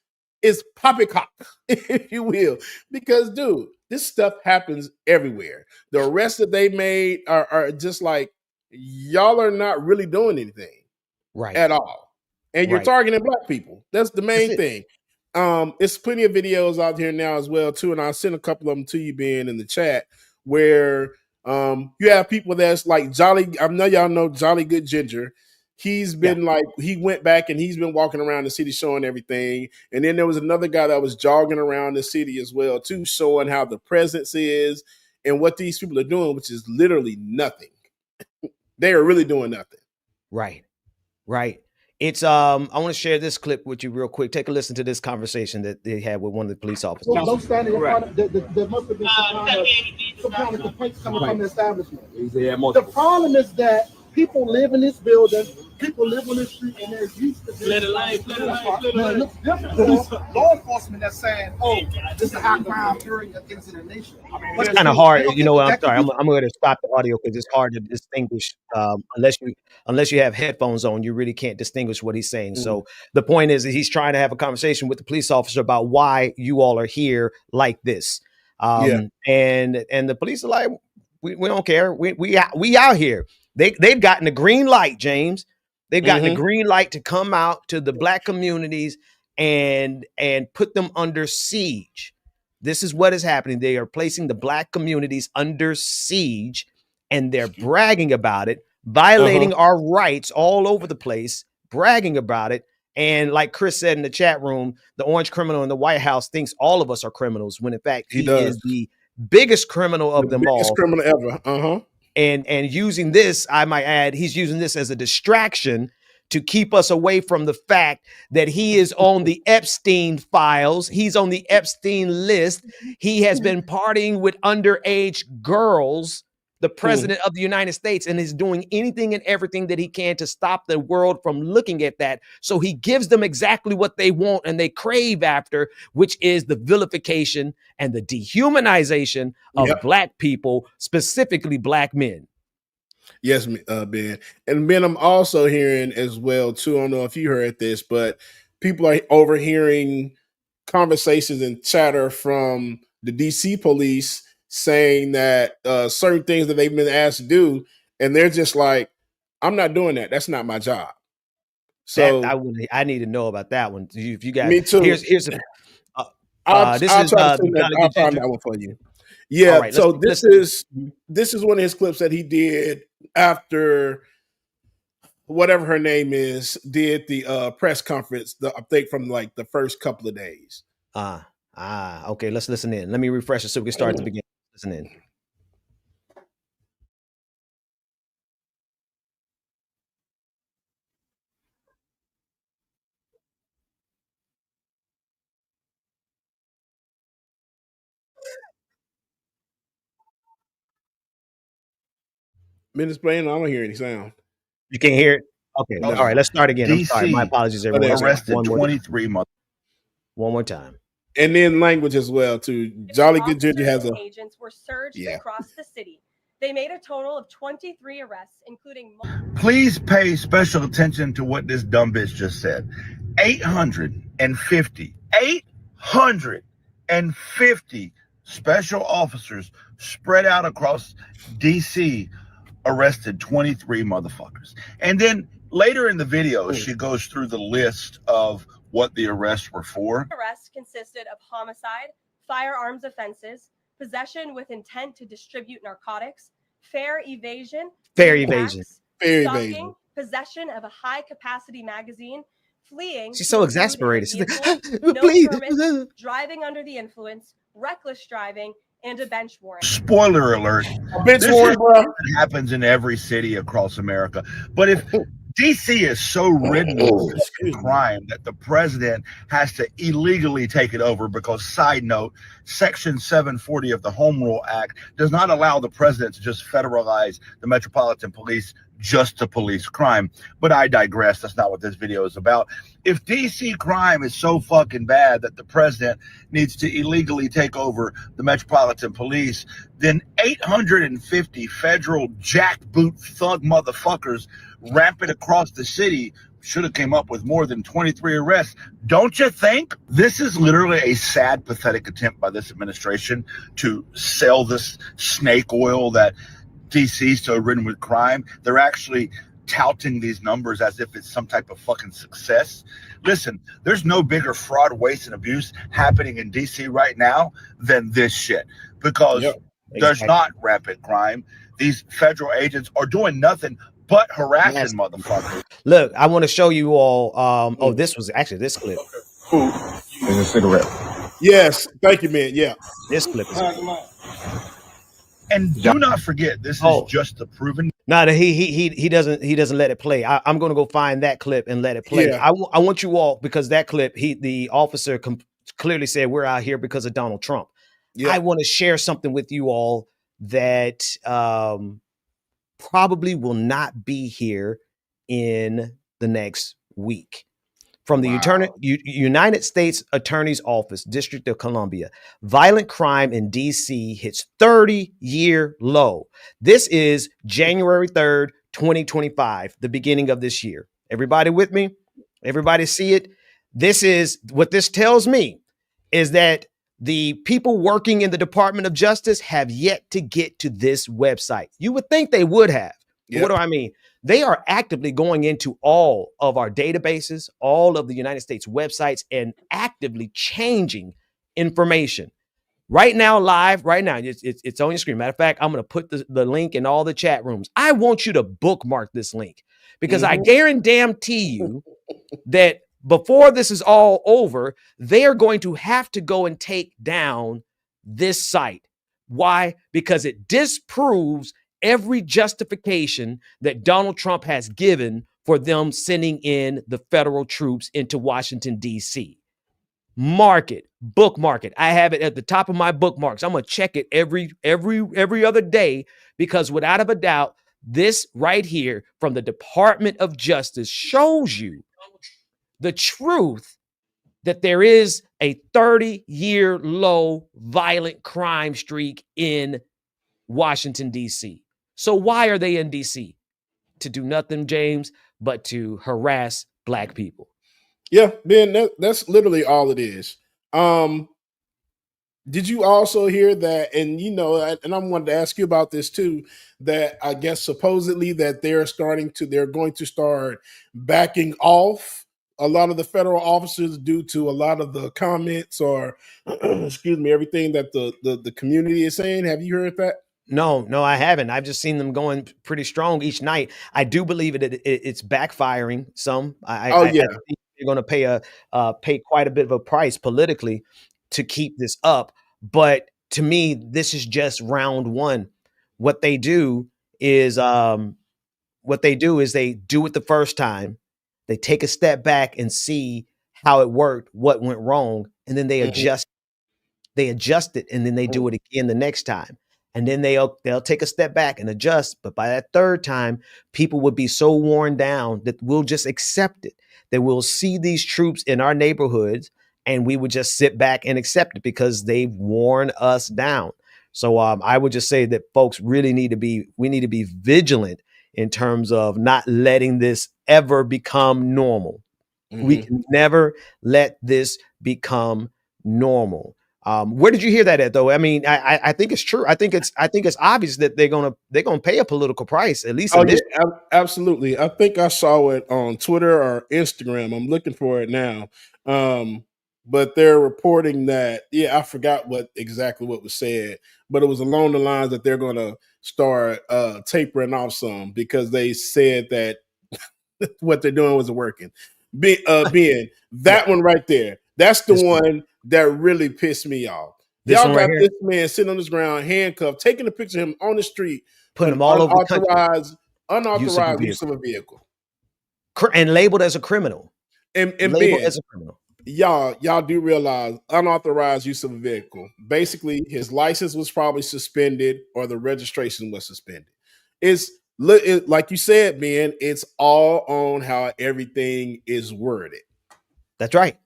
poppycock, if you will. Because, dude, this stuff happens everywhere. The arrests that they made are just like, y'all are not really doing anything Right. at all. And you're Right. targeting black people. That's the main That's it. thing. It's plenty of videos out here now as well, too. And I'll send a couple of them to you, Ben, in the chat, where you have people that's like Jolly. I know y'all know Jolly Good Ginger. He's been he went back and he's been walking around the city showing everything. And then there was another guy that was jogging around the city as well, too, showing how the presence is and what these people are doing, which is literally nothing. They are really doing nothing. Right. Right. It's I want to share this clip with you real quick. Take a listen to this conversation that they had with one of the police officers. Don't stand in front of there must have been some kind of complaints coming from the establishment. The problem is that people live in this building, people live on this street, and they're used to this. It looks different for law enforcement that's saying, oh, this is a high crime area against the nation. It's kind of hard, you know. I'm sorry. I'm going to stop the audio because it's hard to distinguish unless you have headphones on. You really can't distinguish what he's saying. So the point is that he's trying to have a conversation with the police officer about why you all are here like this. And the police are like, we don't care. We out here. They've gotten the green light, James. They've gotten the green light to come out to the black communities and put them under siege. This is what is happening. They are placing the black communities under siege, and they're bragging about it, violating our rights all over the place, bragging about it. And like Chris said in the chat room, the orange criminal in the White House thinks all of us are criminals, when in fact he is the biggest criminal of them all. Biggest criminal ever. And using this, I might add, he's using this as a distraction to keep us away from the fact that he is on the Epstein files. He's on the Epstein list. He has been partying with underage girls, the president of the United States, and is doing anything and everything that he can to stop the world from looking at that. So he gives them exactly what they want and they crave after, which is the vilification and the dehumanization of black people, specifically black men. Yes, Ben. And Ben, I'm also hearing as well, too, I don't know if you heard this, but people are overhearing conversations and chatter from the DC police saying that certain things that they've been asked to do, and they're just like, I'm not doing that. That's not my job. So I need to know about that one. If you guys, me too. I'll find that one for you. Yeah. Right, so this is one of his clips that he did after whatever her name is did the press conference. I think from like the first couple of days. Okay. Let's listen in. Let me refresh it so we can start at the beginning. Listen in. Minutes playing, I don't hear any sound. You can't hear it? Okay. No. All right, let's start again. I'm sorry. My apologies, everyone. Arrested 23 months. One more time. And then language as well, too. Jolly Good Ginger has agents were surged across the city. They made a total of 23 arrests, including. Please pay special attention to what this dumb bitch just said. 850 special officers spread out across DC arrested 23 motherfuckers. And then later in the video, she goes through the list of what the arrests were for. Arrests consisted of homicide, firearms offenses, possession with intent to distribute narcotics, fare evasion, Very stalking, vague. possession of a high-capacity magazine, fleeing. She's to so a food in a exasperated. She's vehicle, like, no please. permits, driving under the influence, reckless driving, and a bench warrant. Spoiler alert. A bench This warrant, is bro. what happens in every city across America. But if DC is so ridden with Excuse me. crime that the president has to illegally take it over because, side note, Section 740 of the Home Rule Act does not allow the president to just federalize the Metropolitan Police just to police crime. But I digress. That's not what this video is about. If DC crime is so fucking bad that the president needs to illegally take over the Metropolitan Police, then 850 federal jackboot thug motherfuckers rampant across the city should have came up with more than 23 arrests. Don't you think? This is literally a sad, pathetic attempt by this administration to sell this snake oil that DC's so ridden with crime. They're actually touting these numbers as if it's some type of fucking success. Listen, there's no bigger fraud, waste, and abuse happening in DC right now than this shit, because there's not rampant crime. These federal agents are doing nothing but harassing motherfuckers. Look, I want to show you all. Oh, this was actually this clip. Food and a cigarette. Yes, thank you, man. Yeah, this clip is. And do not forget, this is just the proven. No, he doesn't let it play. I'm going to go find that clip and let it play. Yeah. I want you all, because that clip, the officer clearly said we're out here because of Donald Trump. Yeah. I want to share something with you all that probably will not be here in the next week. From the United States Attorney's Office, District of Columbia, violent crime in D.C. hits 30-year low. This is January 3rd, 2025, the beginning of this year. Everybody with me? Everybody see it? This is what this tells me, is that the people working in the Department of Justice have yet to get to this website. You would think they would have. Yep. What do I mean? They are actively going into all of our databases, all of the United States websites, and actively changing information. Right now, live, right now, it's on your screen. Matter of fact, I'm going to put the link in all the chat rooms. I want you to bookmark this link, because I guarantee you that before this is all over, they are going to have to go and take down this site. Why? Because it disproves every justification that Donald Trump has given for them sending in the federal troops into Washington, D.C. Mark it, bookmark it. I have it at the top of my bookmarks. I'm going to check it every other day, because without a doubt, this right here from the Department of Justice shows you the truth that there is a 30-year low violent crime streak in Washington, D.C. So why are they in D.C.? To do nothing, James, but to harass Black people. Yeah, Ben, that's literally all it is. Did you also hear that? And and I wanted to ask you about this too. That I guess supposedly that they're going to start backing off a lot of the federal officers due to a lot of the comments or excuse me, everything that the community is saying. Have you heard that? No, I haven't. I've just seen them going pretty strong each night. I do believe it's backfiring some. I think they're going to pay quite a bit of a price politically to keep this up. But to me, this is just round one. What they do is they do it the first time. They take a step back and see how it worked, what went wrong, and then they adjust. They adjust it, and then they do it again the next time. And then they'll take a step back and adjust. But by that third time, people would be so worn down that we'll just accept it, that we'll see these troops in our neighborhoods and we would just sit back and accept it because they've worn us down. So I would just say that folks really need to be vigilant in terms of not letting this ever become normal. We can never let this become normal. Where did you hear that at, though? I mean, I think it's true. I think it's obvious that they're gonna pay a political price, at least. Absolutely. I think I saw it on Twitter or Instagram. I'm looking for it now. But they're reporting that, I forgot exactly what was said, but it was along the lines that they're gonna start tapering off some because they said that what they're doing wasn't working. Being that one right there, that's the one that really pissed me off. This Y'all one right got here? this man sitting on this ground, handcuffed, taking a picture of him on the street, Putting an them all over the country. unauthorized use of a vehicle. And labeled as a criminal. And labeled Ben, as a criminal. Y'all do realize unauthorized use of a vehicle. Basically, his license was probably suspended or the registration was suspended. Like you said, man, it's all on how everything is worded. That's right.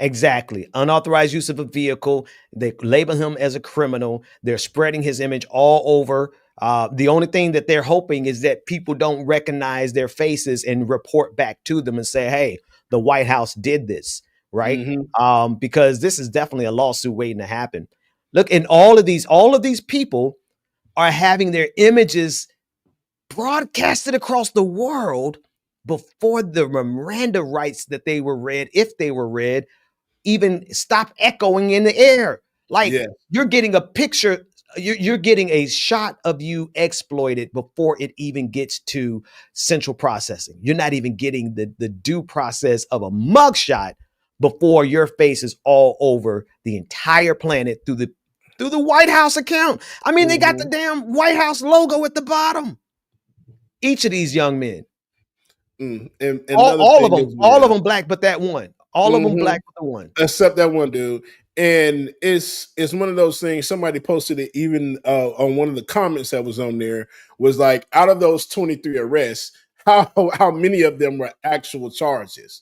Exactly. Unauthorized use of a vehicle. They label him as a criminal. They're spreading his image all over. The only thing that they're hoping is that people don't recognize their faces and report back to them and say, hey, the White House did this, right? Mm-hmm. Because this is definitely a lawsuit waiting to happen. Look, and all of these people are having their images broadcasted across the world before the Miranda rights that they were read, if they were read, even stop echoing in the air. Like you're getting a picture, you're getting a shot of you exploited before it even gets to central processing. You're not even getting the due process of a mugshot before your face is all over the entire planet through the White House account. I mean, they got the damn White House logo at the bottom. Each of these young men. And all of them black, but that one. All of them black, but the one. Except that one dude. And it's one of those things. Somebody posted it even on one of the comments that was on there, was like, out of those 23 arrests, how many of them were actual charges?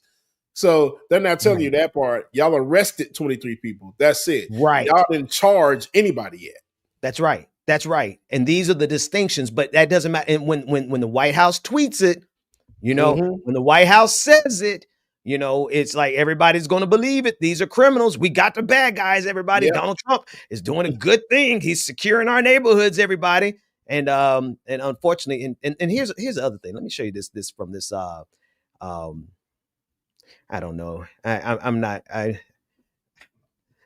So they're not telling you that part. Y'all arrested 23 people. That's it. Right. Y'all didn't charge anybody yet. That's right. That's right. And these are the distinctions, but that doesn't matter. And when the White House tweets it, you know, when the White House says it, you know, it's like everybody's going to believe it. These are criminals. We got the bad guys, everybody. Yep. Donald Trump is doing a good thing. He's securing our neighborhoods, everybody. And unfortunately, and here's the other thing. Let me show you this from this I don't know.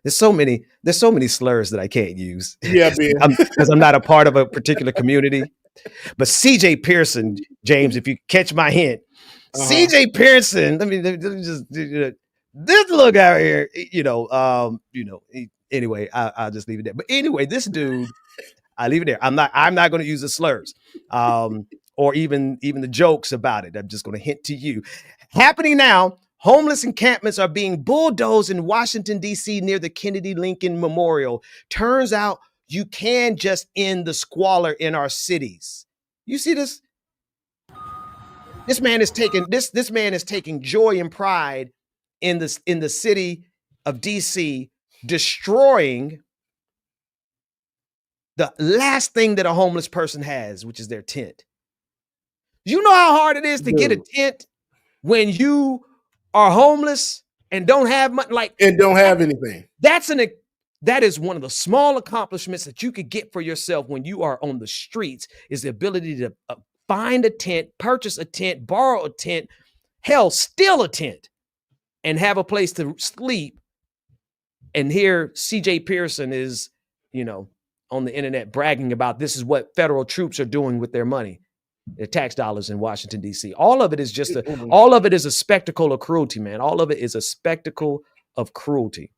There's so many slurs that I can't use. Yeah, because I'm not a part of a particular community. But CJ Pearson, James, if you catch my hint, CJ Pearson. Let me just this little guy here. Anyway, I'll just leave it there. But anyway, this dude, I leave it there. I'm not going to use the slurs, or even the jokes about it. I'm just going to hint to you. Happening now. Homeless encampments are being bulldozed in Washington, D.C. near the Kennedy Lincoln Memorial. Turns out you can just end the squalor in our cities. You see this? This man is taking joy and pride in the city of D.C., destroying the last thing that a homeless person has, which is their tent. You know how hard it is to get a tent when you are homeless and don't have money, and don't have anything. That is one of the small accomplishments that you could get for yourself when you are on the streets, is the ability to find a tent, purchase a tent, borrow a tent, hell, steal a tent, and have a place to sleep. And here CJ Pearson is, on the internet bragging about this is what federal troops are doing with their money. Their tax dollars in Washington, D.C. All of it is all of it is a spectacle of cruelty, man. All of it is a spectacle of cruelty.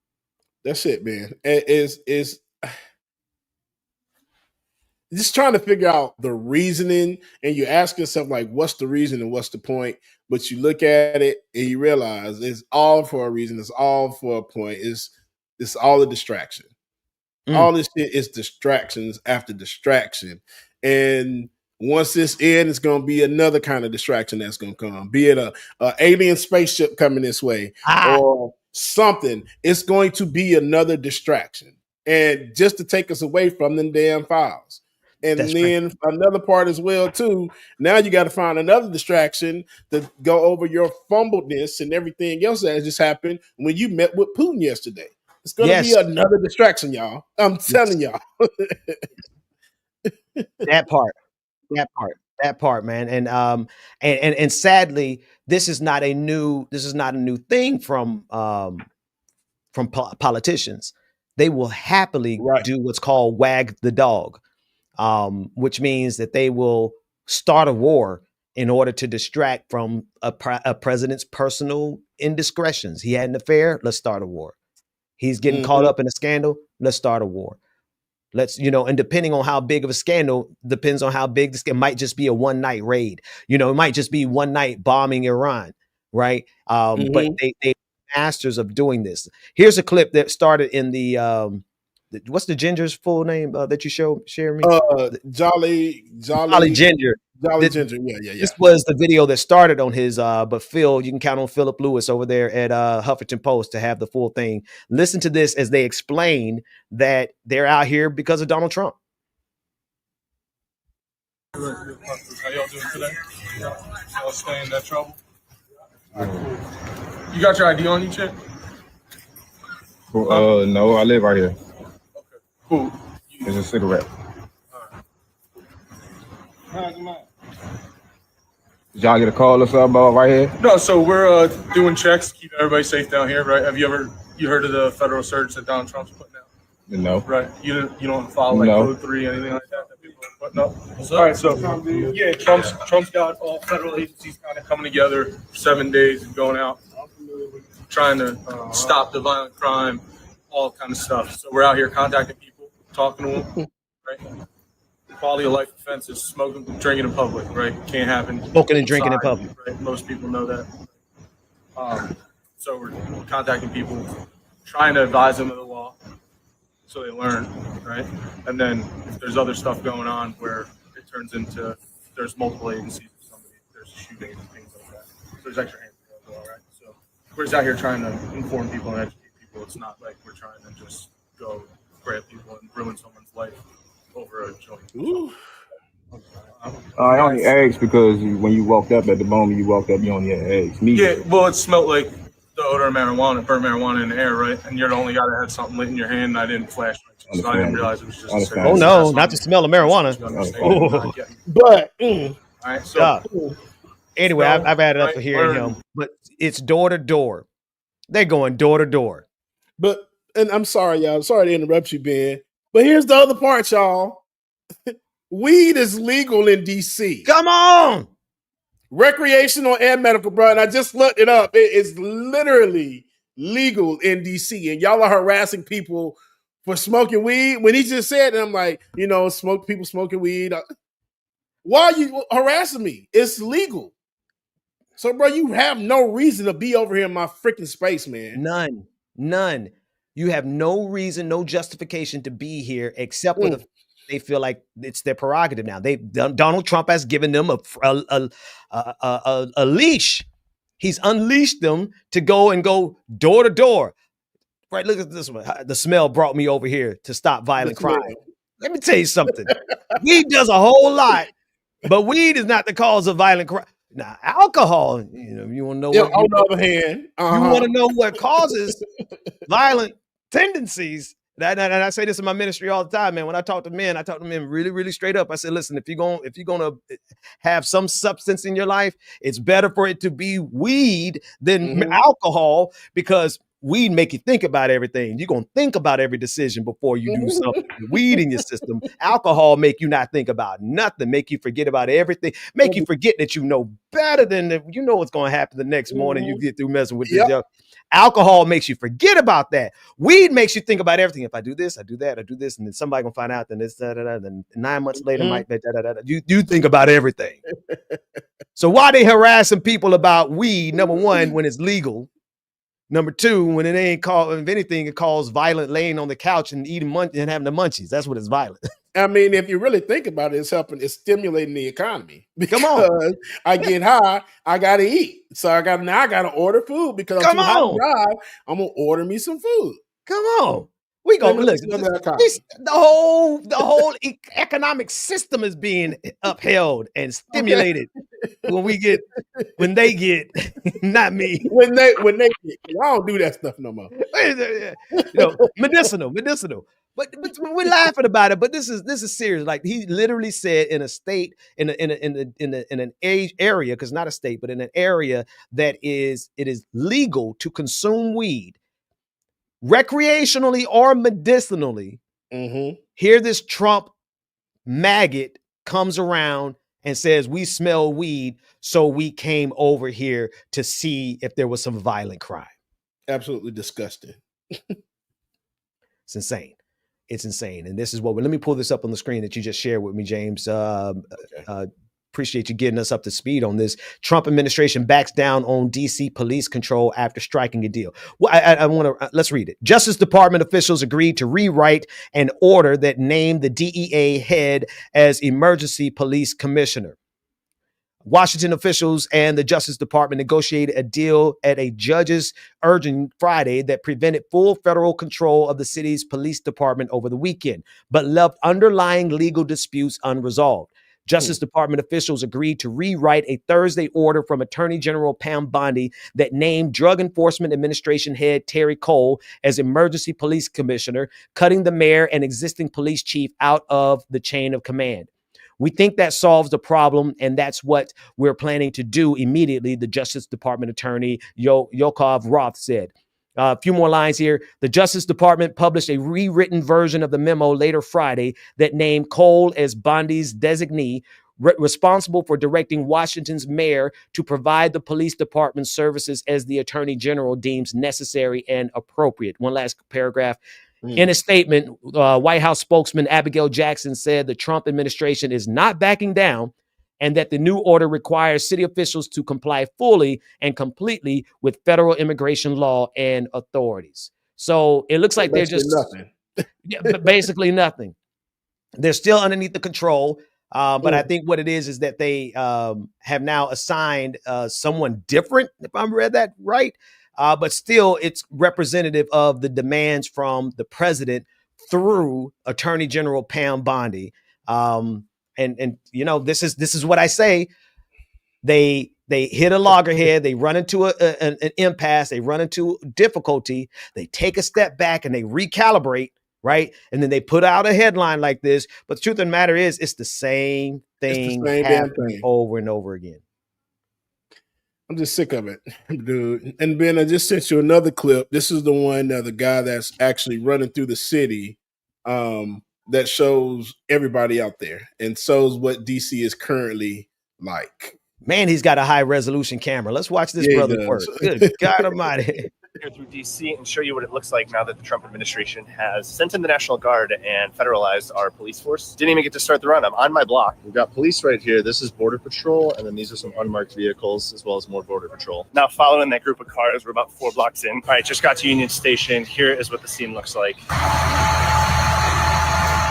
That's it, man. Is just trying to figure out the reasoning, and you ask yourself, like, what's the reason and what's the point? But you look at it and you realize it's all for a reason. It's all for a point. It's all a distraction. All this shit is distractions after distraction. And once this ends, it's going to be another kind of distraction that's going to come, be it a alien spaceship coming this way or something. It's going to be another distraction, and just to take us away from them damn files. And that's then another part as well too. Now you got to find another distraction to go over your fumbledness and everything else that has just happened when you met with Putin yesterday. It's going to be another distraction, y'all. I'm telling y'all. That part, man. And sadly, this is not a new thing from politicians. They will happily do what's called wag the dog. which means that they will start a war in order to distract from a president's personal indiscretions. He had an affair, let's start a war. He's getting caught up in a scandal, let's start a war. Let's, and depending on how big of a scandal, depends on how big it might just be a one night raid. It might just be one night bombing Iran, right? But they masters of doing this. Here's a clip that started in the what's the ginger's full name that you share me? Jolly Ginger. Ginger. Yeah. This was the video that started on his, but Phil, you can count on Philip Lewis over there at Huffington Post to have the full thing. Listen to this as they explain that they're out here because of Donald Trump. How y'all doing today? Y'all staying in that trouble? All right, cool. You got your ID on you, chick? No, I live right here. Okay, cool. It's a cigarette. Did y'all get a call or something about right here? No, so we're doing checks, keep everybody safe down here, right? Have you heard of the federal surge that Donald Trump's putting out? No. Right. You don't follow like Code 3, anything like that people are putting up? All right, so yeah, Trump's got all federal agencies kind of coming together 7 days and going out, trying to stop the violent crime, all kind of stuff. So we're out here contacting people, talking to them, right? Quality of life offenses, smoking, drinking in public, right? Can't happen. Smoking and drinking in public. Right? Most people know that. So we're contacting people, trying to advise them of the law so they learn, right? And then if there's other stuff going on where it turns into there's multiple agencies or somebody, there's shooting and things like that. So there's extra hands as well, right? So we're just out here trying to inform people and educate people. It's not like we're trying to just go grab people and ruin someone's life over a joint. Ooh. I only asked because when you walked up, at the moment you walked up, you only had eggs. Yeah, well, it smelled like the odor of marijuana, burnt marijuana in the air, right? And you're the only guy that had something lit in your hand, and I didn't flash my so I didn't realize it was just a cigarette. Oh, no, not the smell of marijuana. But, all right, so anyway, I've had enough of hearing him, but it's door to door. They're going door to door. But, and I'm sorry, y'all. Sorry to interrupt you, Ben. But here's the other part, y'all. Weed is legal in DC. Come on. Recreational and medical, bro. And I just looked it up. It is literally legal in DC. And y'all are harassing people for smoking weed. When he just said it, I'm like, people smoking weed. Why are you harassing me? It's legal. So, bro, you have no reason to be over here in my freaking space, man. None. You have no reason, no justification to be here except for they feel like it's their prerogative now. Donald Trump has given them a leash. He's unleashed them to go door to door. Right, look at this one. The smell brought me over here to stop violent crime. Let me tell you something. Weed does a whole lot, but weed is not the cause of violent crime. Now, alcohol, you want to know what. On the other hand, you want to know what causes violent tendencies. And I say this in my ministry all the time, man. When I talk to men really, really straight up. I say, listen, if you're gonna have some substance in your life, it's better for it to be weed than alcohol, because weed make you think about everything. You're gonna think about every decision before you do something. Weed in your system. Alcohol make you not think about nothing, make you forget about everything, make you forget that you know better than what's gonna happen the next morning. You get through messing with this. Alcohol makes you forget about that. Weed makes you think about everything. If I do this, I do that, I do this, and then somebody gonna find out. Then this, then 9 months later, might be you think about everything. So why they harassing people about weed? Number one, when it's legal. Number two, when it ain't called, if anything, it calls violent laying on the couch and eating and having the munchies. That's what it's violent. I mean, if you really think about it, it's stimulating the economy. Come on. I get high, I gotta eat. So I gotta order food because I'm too high to drive. I'm gonna order me some food. Come on. We gonna look. The whole economic system is being upheld and stimulated when they get, not me. When they get, I don't do that stuff no more. Medicinal. But we're laughing about it. But this is serious. Like, he literally said in a state, in an area, because not a state, but in an area that it is legal to consume weed, recreationally or medicinally. Here this Trump maggot comes around and says, we smell weed, so we came over here to see if there was some violent crime. Absolutely disgusting. It's insane. It's insane. And this is what, let me pull this up on the screen that you just shared with me, James. Appreciate you getting us up to speed on this. Trump administration backs down on DC police control after striking a deal. Well, I want to, let's read it. Justice Department officials agreed to rewrite an order that named the DEA head as emergency police commissioner. Washington officials and the Justice Department negotiated a deal at a judge's urging Friday that prevented full federal control of the city's police department over the weekend, but left underlying legal disputes unresolved. Justice Department officials agreed to rewrite a Thursday order from Attorney General Pam Bondi that named Drug Enforcement Administration head Terry Cole as emergency police commissioner, cutting the mayor and existing police chief out of the chain of command. We think that solves the problem, and that's what we're planning to do immediately, the Justice Department attorney Yakov Roth said. A few more lines here. The Justice Department published a rewritten version of the memo later Friday that named Cole as Bondi's designee, responsible for directing Washington's mayor to provide the police department services as the attorney general deems necessary and appropriate. One last paragraph. In a statement, White House spokesman Abigail Jackson said the Trump administration is not backing down and that the new order requires city officials to comply fully and completely with federal immigration law and authorities. So it looks like they're just nothing. basically nothing. They're still underneath the control. But I think what it is that they have now assigned someone different, if I read that right. But still, it's representative of the demands from the president through Attorney General Pam Bondi. And you know, this is what I say. They hit a loggerhead. They run into an impasse. They run into difficulty. They take a step back and they recalibrate, right? And then they put out a headline like this. But the truth of the matter is, it's the same thing happening over and over again. I'm just sick of it, dude. And Ben, I just sent you another clip. This is the one, the guy that's actually running through the city that shows everybody out there and shows what DC is currently like. Man, he's got a high resolution camera. Let's watch this brother work. Good God Almighty. Here through DC and show you what it looks like now that the Trump administration has sent in the National Guard and federalized our police force. Didn't even get to start the run. I'm on my block. We've got police right here. This is Border Patrol, and then these are some unmarked vehicles as well as more Border Patrol. Now following that group of cars, we're about 4 blocks in. All right, just got to Union Station. Here is what the scene looks like.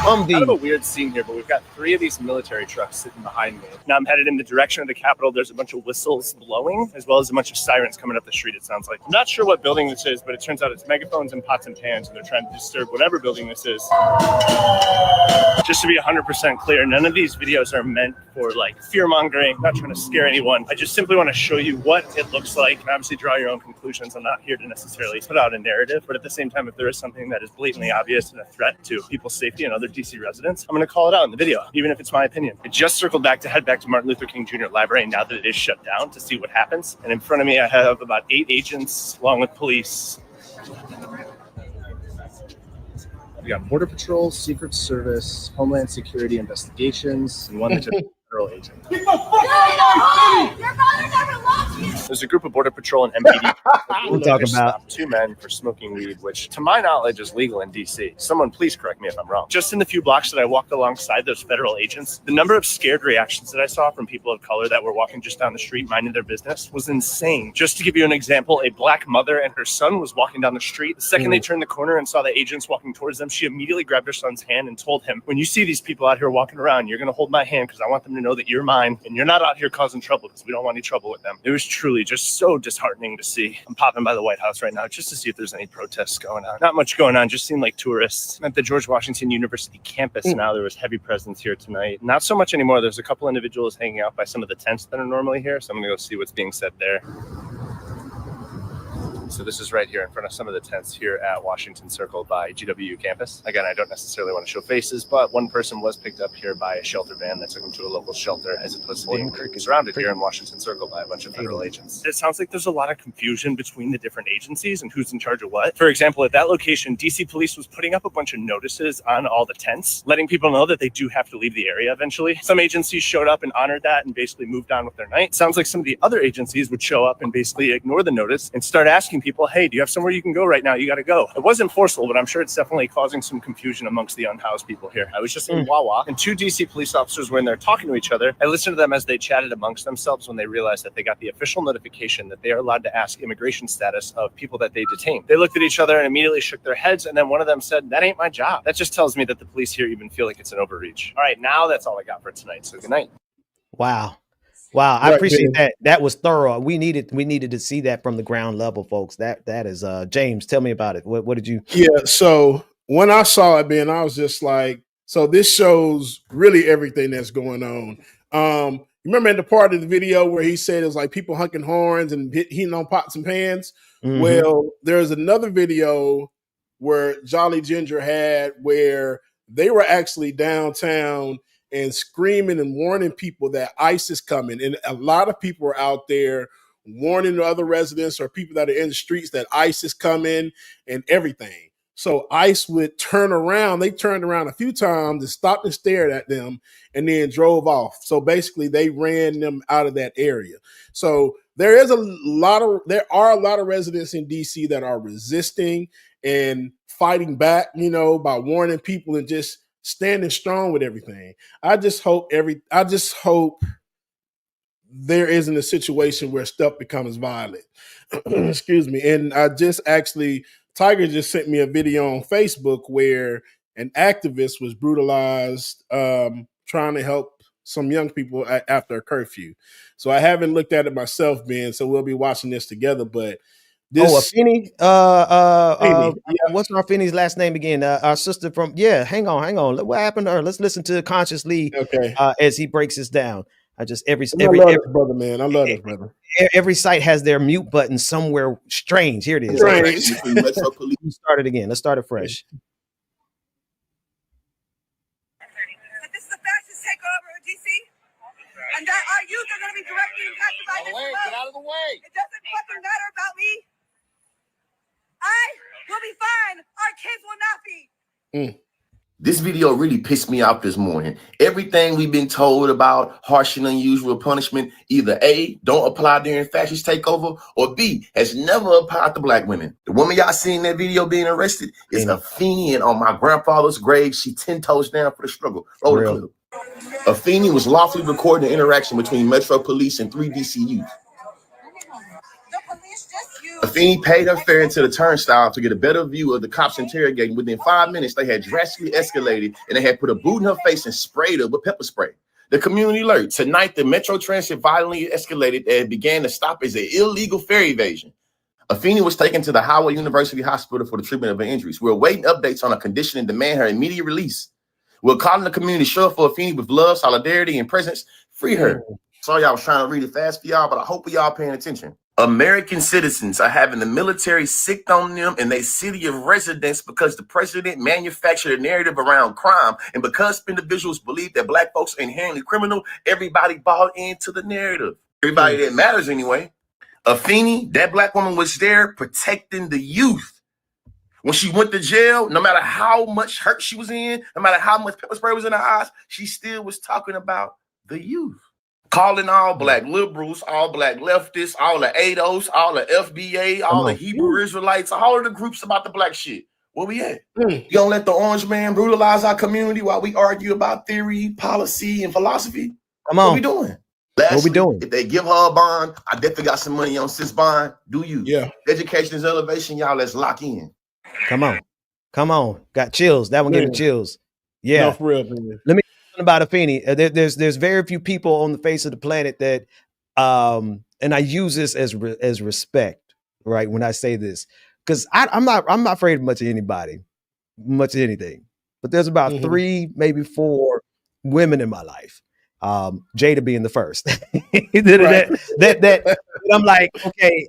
Kind of a weird scene here, but we've got 3 of these military trucks sitting behind me. Now I'm headed in the direction of the Capitol. There's a bunch of whistles blowing, as well as a bunch of sirens coming up the street, it sounds like. I'm not sure what building this is, but it turns out it's megaphones and pots and pans, and they're trying to disturb whatever building this is. Just to be 100% clear, none of these videos are meant for like fear-mongering, not trying to scare anyone. I just simply want to show you what it looks like, and obviously draw your own conclusions. I'm not here to necessarily put out a narrative, but at the same time, if there is something that is blatantly obvious and a threat to people's safety and other DC residents, I'm going to call it out in the video, even if it's my opinion. I just circled back to head back to Martin Luther King Jr. Library now that it is shut down to see what happens. And in front of me, I have about 8 agents along with police. We got Border Patrol, Secret Service, Homeland Security investigations, and one that's just a federal agent. There's a group of Border Patrol and MPD. We'll talk about 2 men for smoking weed, which to my knowledge is legal in DC. Someone please correct me if I'm wrong. Just in the few blocks that I walked alongside those federal agents, the number of scared reactions that I saw from people of color that were walking just down the street minding their business was insane. Just to give you an example, a black mother and her son was walking down the street. The second they turned the corner and saw the agents walking towards them, she immediately grabbed her son's hand and told him, when you see these people out here walking around, you're going to hold my hand because I want them to know that you're mine and you're not out here causing trouble because we don't want any trouble with them. It was truly just so disheartening to see. I'm popping by the White House right now just to see if there's any protests going on. Not much going on, just seemed like tourists. At the George Washington University campus now, there was heavy presence here tonight. Not so much anymore. There's a couple individuals hanging out by some of the tents that are normally here, so I'm going to go see what's being said there. So this is right here in front of some of the tents here at Washington Circle by GWU campus. Again, I don't necessarily want to show faces, but one person was picked up here by a shelter van that took him to a local shelter, as opposed to being surrounded here in Washington Circle by a bunch of federal agents. It sounds like there's a lot of confusion between the different agencies and who's in charge of what. For example, at that location, DC police was putting up a bunch of notices on all the tents, letting people know that they do have to leave the area eventually. Some agencies showed up and honored that and basically moved on with their night. Sounds like some of the other agencies would show up and basically ignore the notice and start asking people, hey, do you have somewhere you can go right now? You got to go. It wasn't forceful, but I'm sure it's definitely causing some confusion amongst the unhoused people here. I was just in Wawa, and two DC police officers were in there talking to each other. I listened to them as they chatted amongst themselves when they realized that they got the official notification that they are allowed to ask immigration status of people that they detain. They looked at each other and immediately shook their heads, and then one of them said, that ain't my job. That just tells me that the police here even feel like it's an overreach. All right, now that's all I got for tonight, so good night. Wow. I appreciate that. That was thorough. We needed to see that from the ground level, folks. That is James, tell me about it. What did you? Yeah, so when I saw it, Ben, I was just like, so this shows really everything that's going on. Remember in the part of the video where he said it was like people honking horns and hitting on pots and pans? Mm-hmm. Well, there's another video where Jolly Ginger had where they were actually downtown and screaming and warning people that ICE is coming. And a lot of people are out there warning the other residents or people that are in the streets that ICE is coming and everything. So ICE would turn around. They turned around a few times and stopped and stared at them and then drove off. So basically they ran them out of that area. So there are a lot of residents in DC that are resisting and fighting back, by warning people and just standing strong with everything. I just hope there isn't a situation where stuff becomes violent. Excuse me. And Tiger just sent me a video on Facebook where an activist was brutalized trying to help some young people after a curfew. So I haven't looked at it myself, Ben, so we'll be watching this together. But Afeni? What's Afeni's last name again? Our sister from hang on. What happened to her? Let's listen to Consciously as he breaks this down. I love this brother, man. I love this brother. Every site has their mute button somewhere strange. Here it is. Let's start it again. Let's start it fresh. This is a fascist takeover of DC, and that our youth are going to be directly impacted by this. Get out of the way. It doesn't fucking matter about me. I will be fine. Our kids will not be. This video really pissed me off this morning. Everything we've been told about harsh and unusual punishment, either A, don't apply during fascist takeover, or B, has never applied to black women. The woman y'all seen in that video being arrested is Afeni, and on my grandfather's grave, she 10 toes down for the struggle. Roll the clip. Afeni was lawfully recording the interaction between Metro Police and 3 DC youth. Afeni paid her fare into the turnstile to get a better view of the cops interrogating. Within 5 minutes, they had drastically escalated and they had put a boot in her face and sprayed her with pepper spray. The community alert. Tonight, the Metro Transit violently escalated and began to stop as an illegal fare evasion. Afeni was taken to the Howard University Hospital for the treatment of her injuries. We're awaiting updates on her condition and demand her immediate release. We're calling the community show up for Afeni with love, solidarity, and presence. Free her. Sorry, I was trying to read it fast for y'all, but I hope y'all paying attention. American citizens are having the military sicked on them in their city of residence because the president manufactured a narrative around crime. And because individuals believe that black folks are inherently criminal, everybody bought into the narrative. Everybody that matters anyway. Afeni, that black woman, was there protecting the youth. When she went to jail, no matter how much hurt she was in, no matter how much pepper spray was in her eyes, she still was talking about the youth. Calling all black liberals, all black leftists, all the ADOS, all the FBA, all the Hebrew Israelites, all of the groups about the black shit. Where we at? You don't let the orange man brutalize our community while we argue about theory, policy, and philosophy? Come on. What we doing? Lastly, what we doing? If they give her a bond, I definitely got some money on sis bond. Do you? Yeah. Education is elevation, y'all. Let's lock in. Come on. Got chills. That one gave me chills. Yeah. No, for real, man. Let me about Afeni. There's very few people on the face of the planet that and I use this as respect, right? When I say this, because I'm not afraid of much of anybody, much of anything. But there's about 3, maybe 4 women in my life. Jada being the first. that I'm like, okay,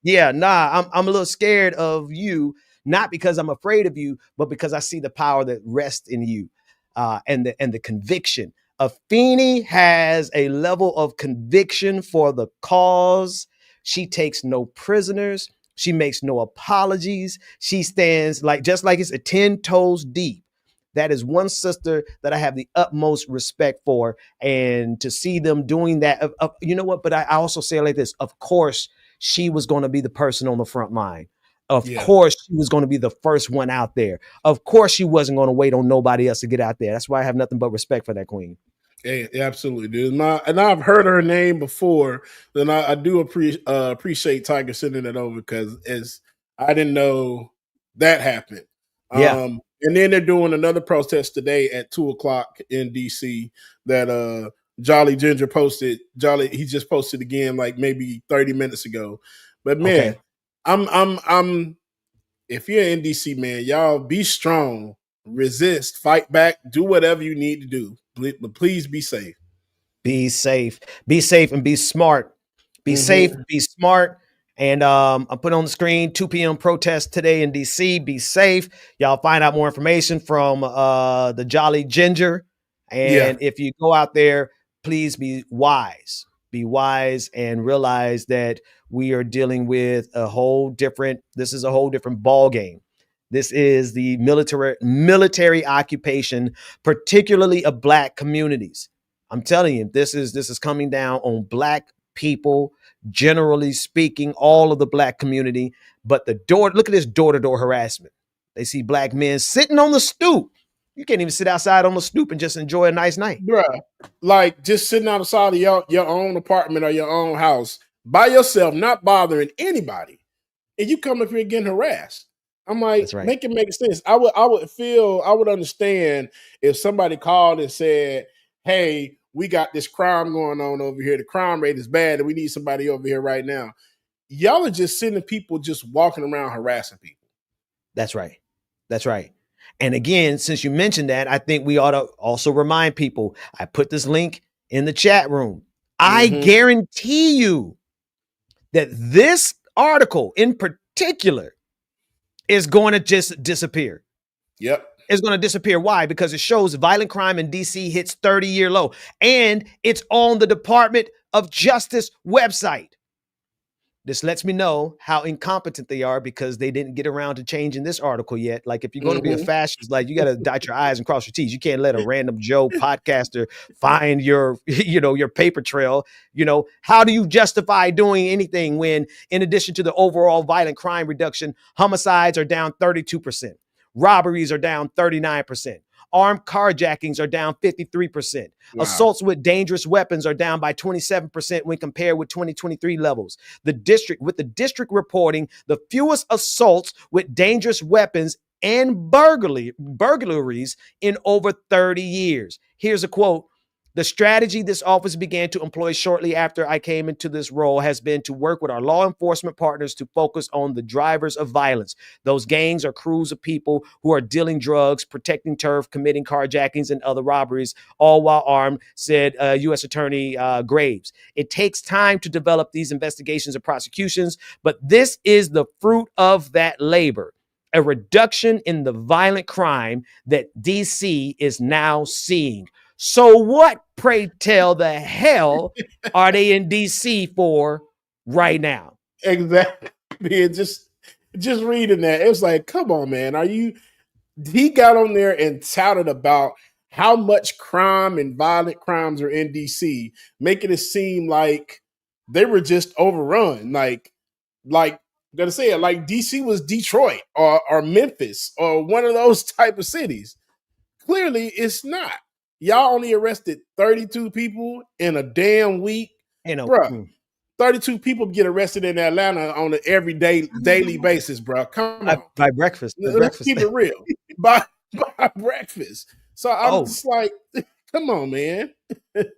yeah, nah, I'm a little scared of you, not because I'm afraid of you, but because I see the power that rests in you, and the conviction. Afeni has a level of conviction for the cause. She takes no prisoners. She makes no apologies. She stands like just like it's a 10 toes deep. That is one sister that I have the utmost respect for, and to see them doing that, you know what? But I also say it like this: of course, she was going to be the person on the front line. Of course, she was going to be the first one out there. Of course, she wasn't going to wait on nobody else to get out there. That's why I have nothing but respect for that queen. Yeah, absolutely, dude. And I've heard her name before. Then I do appreciate Tiger sending it over because I didn't know that happened. Yeah. And then they're doing another protest today at 2:00 in DC that Jolly Ginger posted. He just posted again like maybe 30 minutes ago. But man, Okay. I'm if you're in DC, man, y'all be strong, resist, fight back, do whatever you need to do. But please be safe. Be safe. Be safe and be smart. Be safe, be smart. And I put on the screen 2 p.m. protest today in DC. Be safe. Y'all find out more information from the Jolly Ginger. And if you go out there, please be wise. Be wise and realize that we are dealing with this is a whole different ball game. This is the military occupation, particularly of Black communities. I'm telling you, this is coming down on Black people, generally speaking, all of the Black community. But look at this door-to-door harassment. They see Black men sitting on the stoop. You can't even sit outside on the stoop and just enjoy a nice night. Bruh, like just sitting outside of your own apartment or your own house by yourself, not bothering anybody. And you come up here getting harassed. I'm like, That's right. make it make sense. I would understand if somebody called and said, hey, we got this crime going on over here. The crime rate is bad and we need somebody over here right now. Y'all are just sending people just walking around harassing people. That's right. That's right. And again, since you mentioned that, I think we ought to also remind people, I put this link in the chat room. I guarantee you that this article in particular is going to just disappear. Yep. It's going to disappear. Why? Because it shows violent crime in DC hits 30-year low. And it's on the Department of Justice website. This lets me know how incompetent they are because they didn't get around to changing this article yet. Like if you're going to be a fascist, like you got to dot your I's and cross your T's. You can't let a random Joe podcaster find your paper trail. How do you justify doing anything when, in addition to the overall violent crime reduction, homicides are down 32%, robberies are down 39%. Armed carjackings are down 53%. Wow. Assaults with dangerous weapons are down by 27% when compared with 2023 levels. The district reporting the fewest assaults with dangerous weapons and burglaries in over 30 years. Here's a quote. The strategy this office began to employ shortly after I came into this role has been to work with our law enforcement partners to focus on the drivers of violence. Those gangs are crews of people who are dealing drugs, protecting turf, committing carjackings and other robberies, all while armed, said U.S. Attorney Graves. It takes time to develop these investigations and prosecutions, but this is the fruit of that labor. A reduction in the violent crime that D.C. is now seeing. So what, pray tell the hell are they in DC for right now? Exactly. Man, just reading that, it was like, come on, man. He got on there and touted about how much crime and violent crimes are in DC, making it seem like they were just overrun. Like gotta say it, like DC was Detroit or Memphis or one of those type of cities. Clearly, it's not. Y'all only arrested 32 people in a damn week. Bro, 32 people get arrested in Atlanta on an daily basis, bro. Come on. By breakfast. Let's keep it real. by breakfast. So I'm just like, come on, man.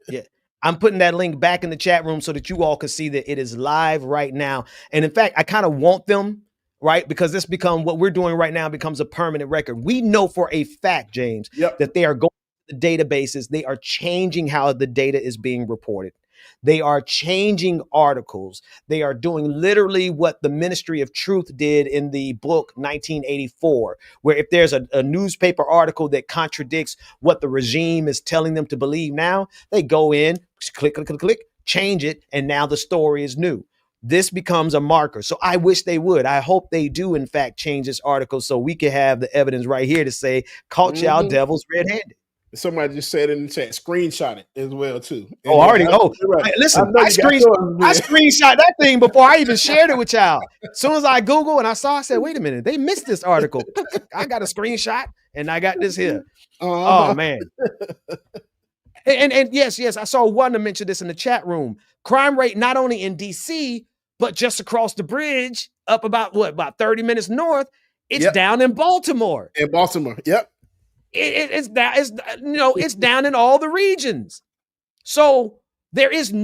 Yeah. I'm putting that link back in the chat room so that you all can see that it is live right now. And in fact, I kind of want them, right? Because what we're doing right now becomes a permanent record. We know for a fact, James, that they are going to the databases. They are changing how the data is being reported. They are changing articles. They are doing literally what the Ministry of Truth did in the book 1984, where if there's a newspaper article that contradicts what the regime is telling them to believe now, they go in, click, click, click, click, change it, and now the story is new. This becomes a marker. So I wish they would. I hope they do, in fact, change this article so we can have the evidence right here to say, caught y'all devils red-handed. Somebody just said in the chat, screenshot it as well, too. And Oh, already. right. Listen, I screenshot that thing before I even shared it with y'all. As soon as I Google and I said, wait a minute, they missed this article. I got a screenshot and I got this here. Oh, man. And yes, I saw one to mention this in the chat room. Crime rate not only in DC, but just across the bridge, up about 30 minutes north, it's down in Baltimore. In Baltimore, yep. It's down in all the regions. So there is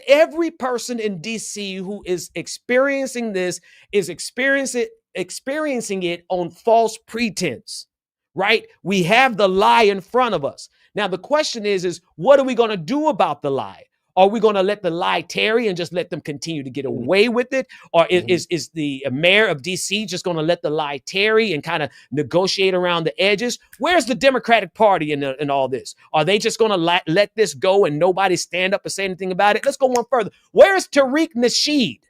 every person in DC who is experiencing this is experiencing it on false pretense, right? We have the lie in front of us. Now, the question is what are we going to do about the lie? Are we going to let the lie tarry and just let them continue to get away with it? Or is the mayor of DC just going to let the lie tarry and kind of negotiate around the edges? Where's the Democratic Party in all this? Are they just going to let this go and nobody stand up and say anything about it? Let's go one further. Where's Tariq Nasheed,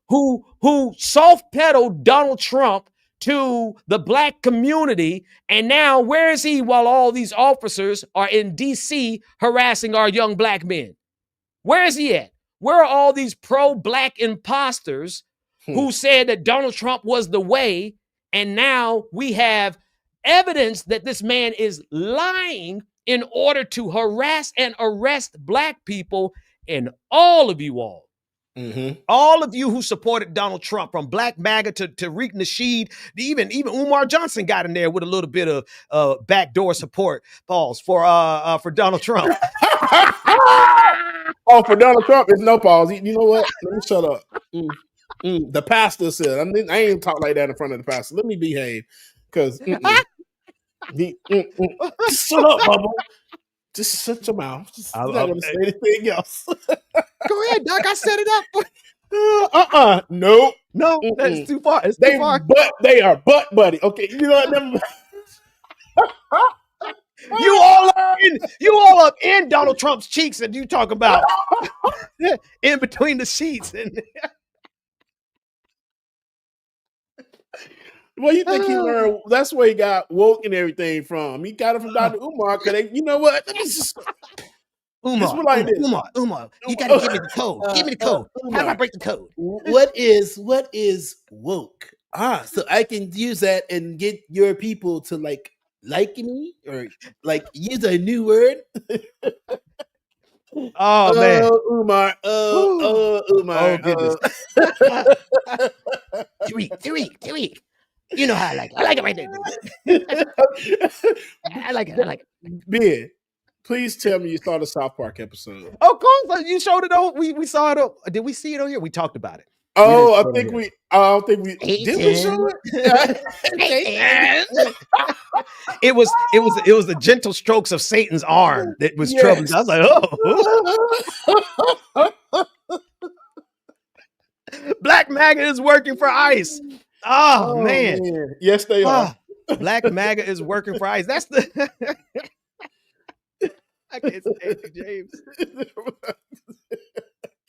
who soft-pedaled Donald Trump to the black community, and now where is he while all these officers are in DC harassing our young black men? Where is he at? Where are all these pro-black imposters who said that Donald Trump was the way, and now we have evidence that this man is lying in order to harass and arrest black people? And all of you all, all of you who supported Donald Trump, from Black MAGA to Tariq Nasheed, even Umar Johnson got in there with a little bit of backdoor support, pause, for Donald Trump. Oh, for Donald Trump, it's no pause. You know what? Let me shut up. The pastor said, I ain't talk like that in front of the pastor. Let me behave, because shut up, Bubba. Just shut your mouth. I'm not going to say anything else. Go ahead, Doc. I set it up. Nope. No, that's too far. It's too far. They are butt buddy. Okay, you know what? You all up in Donald Trump's cheeks, and you talk about in between the sheets. And well, you think he learned? That's where he got woke and everything from. He got it from Dr. Umar. You know what? Let me just. Umar, you gotta give me the code. Give me the code. How do I break the code? What is woke? So I can use that and get your people to like me or like use a new word. Oh man, Umar. Umar. Oh goodness. Tariq. You know how I like it. I like it right there. I like it. Ben, please tell me you saw the South Park episode. Of course, you showed it on. We saw it. Did we see it on here? We talked about it. Oh, I don't think we did. We show it. It was the gentle strokes of Satan's arm that was troubling. I was like, oh. Black MAGA is working for ICE. Oh man. Yes, they are. Black MAGA is working for ICE. That's the. I can't stand you, James.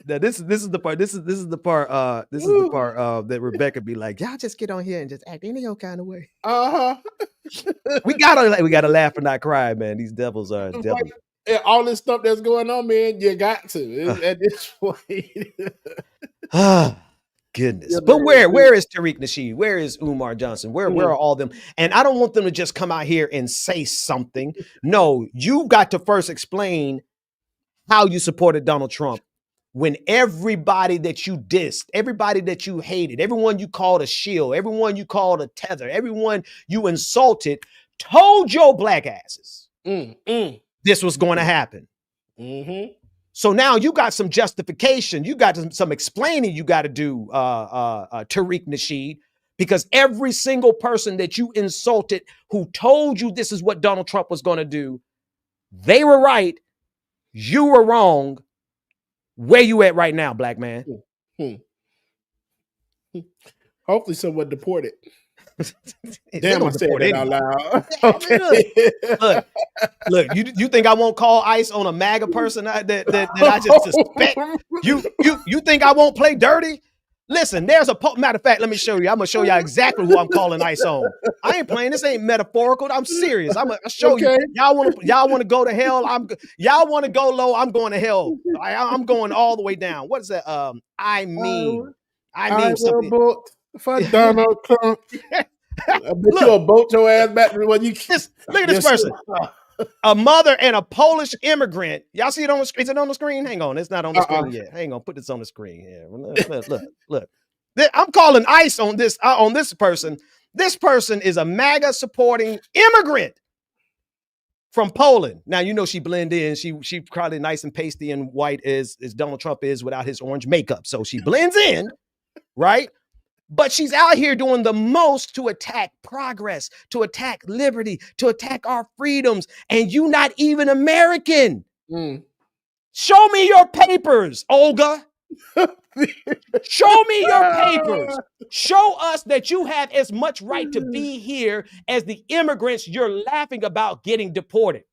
Now this is the part. This is the part that Rebecca be like, y'all just get on here and just act any old kind of way. We gotta laugh and not cry, man. These devils are devils. Like, all this stuff that's going on, man, you got to at this point. Goodness. Yeah, but where is Tariq Nasheed? Where is Umar Johnson? Where are all them? And I don't want them to just come out here and say something. No, you got to first explain how you supported Donald Trump when everybody that you dissed, everybody that you hated, everyone you called a shield, everyone you called a tether, everyone you insulted, told your black asses this was going to happen. So now you got some justification. You got some explaining you got to do, Tariq Nasheed, because every single person that you insulted who told you this is what Donald Trump was going to do, they were right. You were wrong. Where you at right now, black man? Hopefully someone deported. Damn, I said that out loud. Okay. Look, you think I won't call ICE on a MAGA person that I just suspect? You think I won't play dirty? Listen, there's a matter of fact, let me show you. I'm gonna show y'all exactly who I'm calling ICE on. I ain't playing. This ain't metaphorical. I'm serious. I'm gonna show you. Y'all want to go to hell. Y'all want to go low. I'm going to hell. I'm going all the way down. What is that? I mean something. Will vote for Donald Trump. I bet you'll boat your ass back when you look at this person. A mother and a Polish immigrant. Y'all see it on the screen? Is it on the screen? Hang on, it's not on the screen yet. Hang on, put this on the screen here. Look. I'm calling ICE on this person. This person is a MAGA supporting immigrant from Poland. Now you know she blend in. She probably nice and pasty and white as Donald Trump is without his orange makeup. So she blends in, right? But she's out here doing the most to attack progress, to attack liberty, to attack our freedoms. And you not even American. Show me your papers, Olga. Show me your papers. Show us that you have as much right to be here as the immigrants you're laughing about getting deported,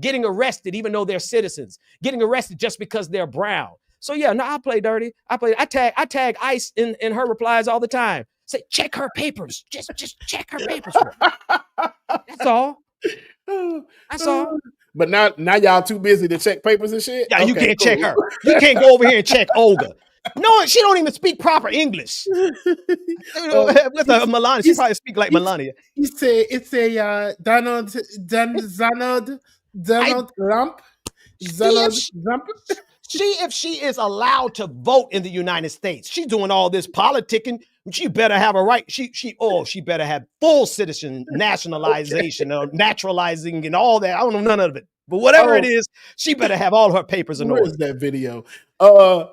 getting arrested, even though they're citizens, getting arrested just because they're brown. So yeah, no, I play dirty. I tag ICE in her replies all the time. Say, check her papers. Just check her papers. That's all. That's all. But now y'all too busy to check papers and shit. Yeah, you can't check her. You can't go over here and check Olga. No, she don't even speak proper English. With Melania, she probably speak like Melania. It's a Donald Trump. If she is allowed to vote in the United States, she's doing all this politicking. She better have a right. She better have full citizen nationalization or naturalizing and all that. I don't know none of it. But whatever it is, she better have all her papers in order. Where's that video?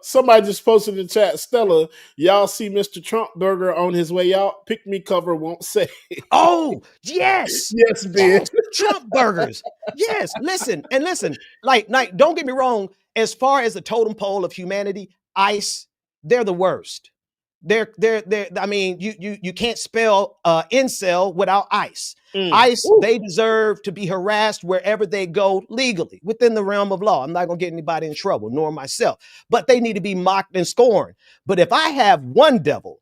Somebody just posted in the chat, Stella, y'all see Mr. Trump burger on his way out? Pick me cover won't say. Oh, yes. Yes, bitch. Trump burgers. Yes. Listen. Like, don't get me wrong. As far as the totem pole of humanity, ICE, they're the worst. They're I mean, you can't spell incel without ICE. ICE, they deserve to be harassed wherever they go legally within the realm of law. I'm not going to get anybody in trouble, nor myself, but they need to be mocked and scorned. But if I have one devil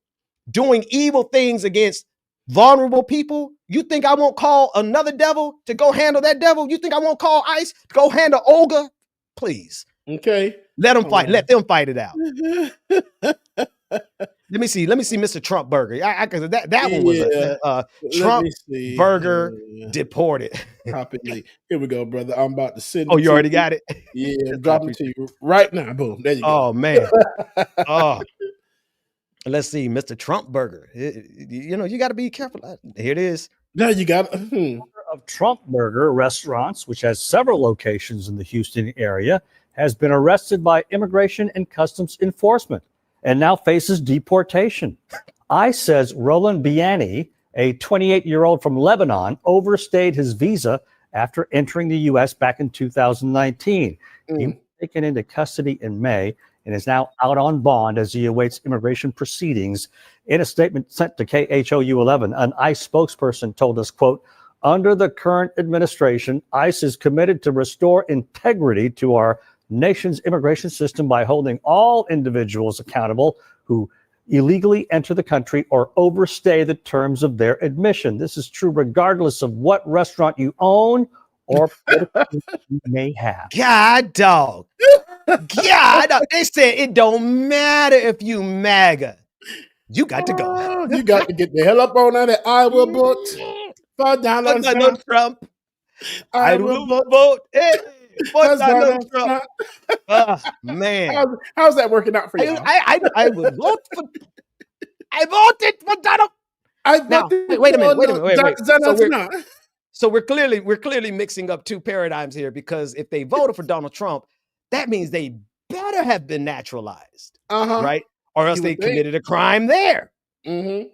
doing evil things against vulnerable people, you think I won't call another devil to go handle that devil? You think I won't call ICE to go handle Olga? Please. Okay. Let them fight. Let them fight it out. Let me see Mr. Trump burger. That one was a Trump burger deported. Here we go, brother. I'm about to send. Oh, you already got it? Yeah, drop it to you right now. Boom. There you go. Oh man. Oh. Let's see, Mr. Trump burger. You got to be careful. Here it is. No, you got of Trump Burger Restaurants, which has several locations in the Houston area, has been arrested by Immigration and Customs Enforcement and now faces deportation. ICE says Roland Biani, a 28-year-old from Lebanon, overstayed his visa after entering the U.S. back in 2019. He was taken into custody in May and is now out on bond as he awaits immigration proceedings. In a statement sent to KHOU 11, an ICE spokesperson told us, quote, under the current administration, ICE is committed to restore integrity to our nation's immigration system by holding all individuals accountable who illegally enter the country or overstay the terms of their admission. This is true regardless of what restaurant you own or you may have. God, dog. God, dog. They said it don't matter if you MAGA. You got to go. You got to get the hell up on that at Iowa book. For Donald Trump. I will vote. Hey, for Donald Trump. Man. How's that working out for you? I would vote for. I voted for Donald. Wait a minute. So we're clearly mixing up two paradigms here, because if they voted for Donald Trump, that means they better have been naturalized, right? Or else they committed a crime there,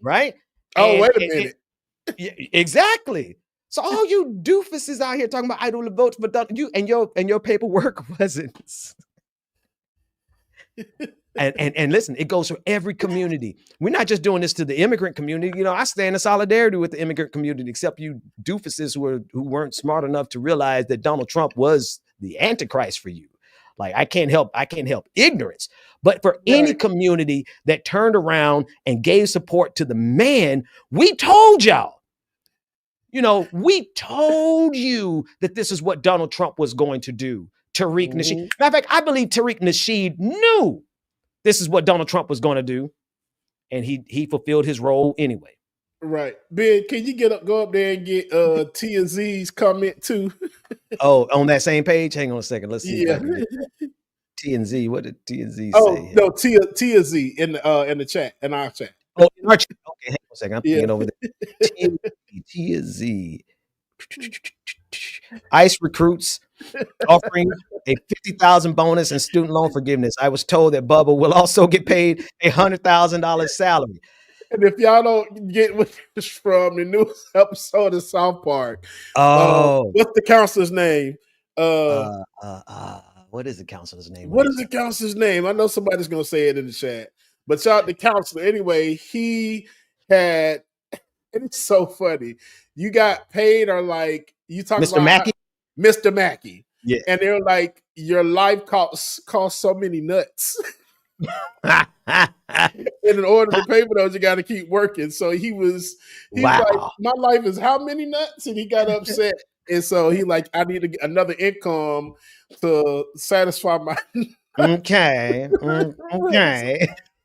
right? Oh, wait a minute. Exactly. So all you doofuses out here talking about I don't vote for Donald, you and your paperwork wasn't. And listen, it goes for every community. We're not just doing this to the immigrant community. You know, I stand in solidarity with the immigrant community, except you doofuses who weren't smart enough to realize that Donald Trump was the Antichrist for you. Like, I can't help ignorance. But for any community that turned around and gave support to the man, we told y'all. You know, we told you that this is what Donald Trump was going to do. Tariq Nasheed. Matter of fact, I believe Tariq Nasheed knew this is what Donald Trump was going to do, and he fulfilled his role anyway. Right. Ben, can you go up there and get T and Z's comment too? Oh, on that same page? Hang on a second. Let's see. Yeah. T and Z. What did T and Z say? Oh, no, T and Z in the chat, in our chat. Oh, in our chat. Okay, hang on a second. I'm thinking over there. T and Z. ICE recruits offering a $50,000 bonus and student loan forgiveness. I was told that Bubba will also get paid $100,000 salary. And if y'all don't get what this from the newest episode of South Park, what's the counselor's name? What is the counselor's name? What is the counselor's name? I know somebody's gonna say it in the chat, but shout out the counselor. Anyway, he had. And it's so funny. You got paid, or like you talking Mr. about Mackey? Mr. Mackey. Yeah. And they're like, your life cost so many nuts. And in order to pay for those, you got to keep working. So he's like, my life is how many nuts? And he got upset. And so he like, I need another income to satisfy my. Okay.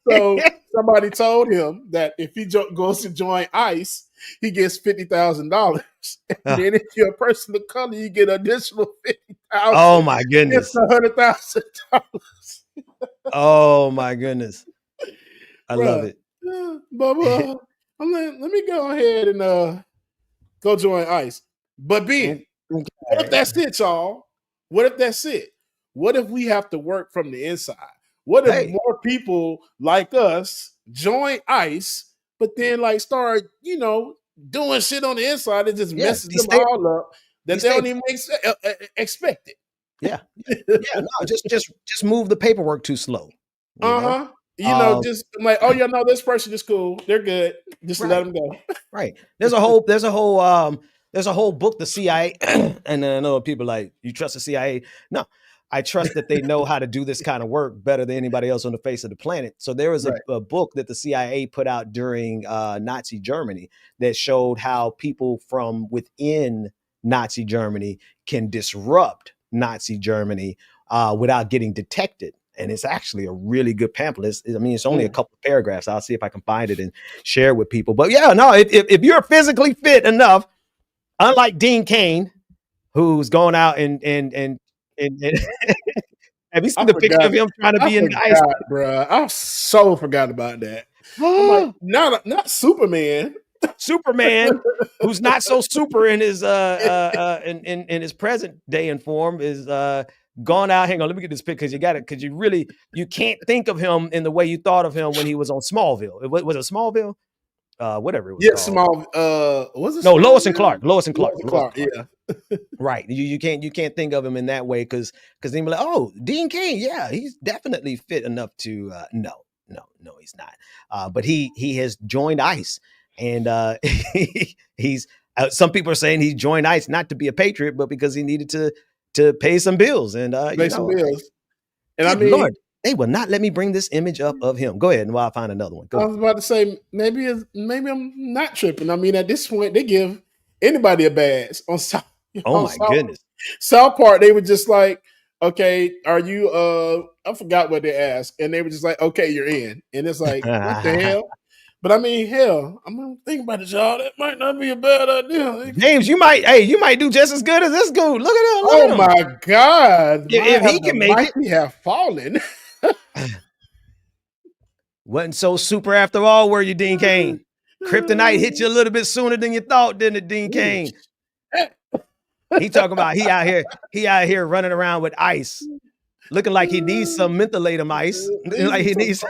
So somebody told him that if he goes to join ICE, he gets $50,000. And then if you're a person of color, you get additional $50,000. Oh my goodness! It's $100,000. Oh my goodness! I love it. But let me go ahead and go join ICE. But Ben, what if that's it, y'all? What if that's it? What if we have to work from the inside? What if more people like us join ICE, but then like start, doing shit on the inside that just messes them all up that they don't even expect it? Yeah. No, just move the paperwork too slow. Just like, oh yeah, no, this person is cool. They're good. Just let them go. Right. There's a whole book, the CIA, and then I know people like, you trust the CIA? No. I trust that they know how to do this kind of work better than anybody else on the face of the planet. So there was a book that the CIA put out during Nazi Germany that showed how people from within Nazi Germany can disrupt Nazi Germany without getting detected. And it's actually a really good pamphlet. It's only a couple of paragraphs. I'll see if I can find it and share it with people. But yeah, no, if you're physically fit enough, unlike Dean Cain, who's going out and have you seen the picture of him trying to be in ICE? Bro, I so forgot about that. I'm like, not Superman. Superman, who's not so super in his in his present day and form, is gone out. Hang on, let me get this pic because you can't think of him in the way you thought of him when he was on Smallville. Was it Smallville? Whatever it was. Yeah, called. Was it? No, Lois and Clark. Lois and Clark. Yeah. Right. You can't think of him in that way because then you're like, oh, Dean Cain, yeah, he's definitely fit enough to no, he's not. But he has joined ICE, and he's some people are saying he joined ICE not to be a patriot, but because he needed to pay some bills and some bills. And Lord, they will not let me bring this image up of him. Go ahead, and while I find another one. I was about to say maybe I'm not tripping. At this point, they give anybody a badge on South. Goodness. South Park, they were just like, okay, are you I forgot what they asked, and they were just like, okay, you're in. And it's like, what the hell? But hell, I'm gonna think about it, y'all. That might not be a bad idea. James, you might do just as good as this dude. Look at him. Oh my God. If he can make it, we have fallen. Wasn't so super after all, were you, Dean Cain? Kryptonite hit you a little bit sooner than you thought, didn't it, Dean Cain? He talking about he out here running around with ice, looking like he needs some mentholatum ice. Like he needs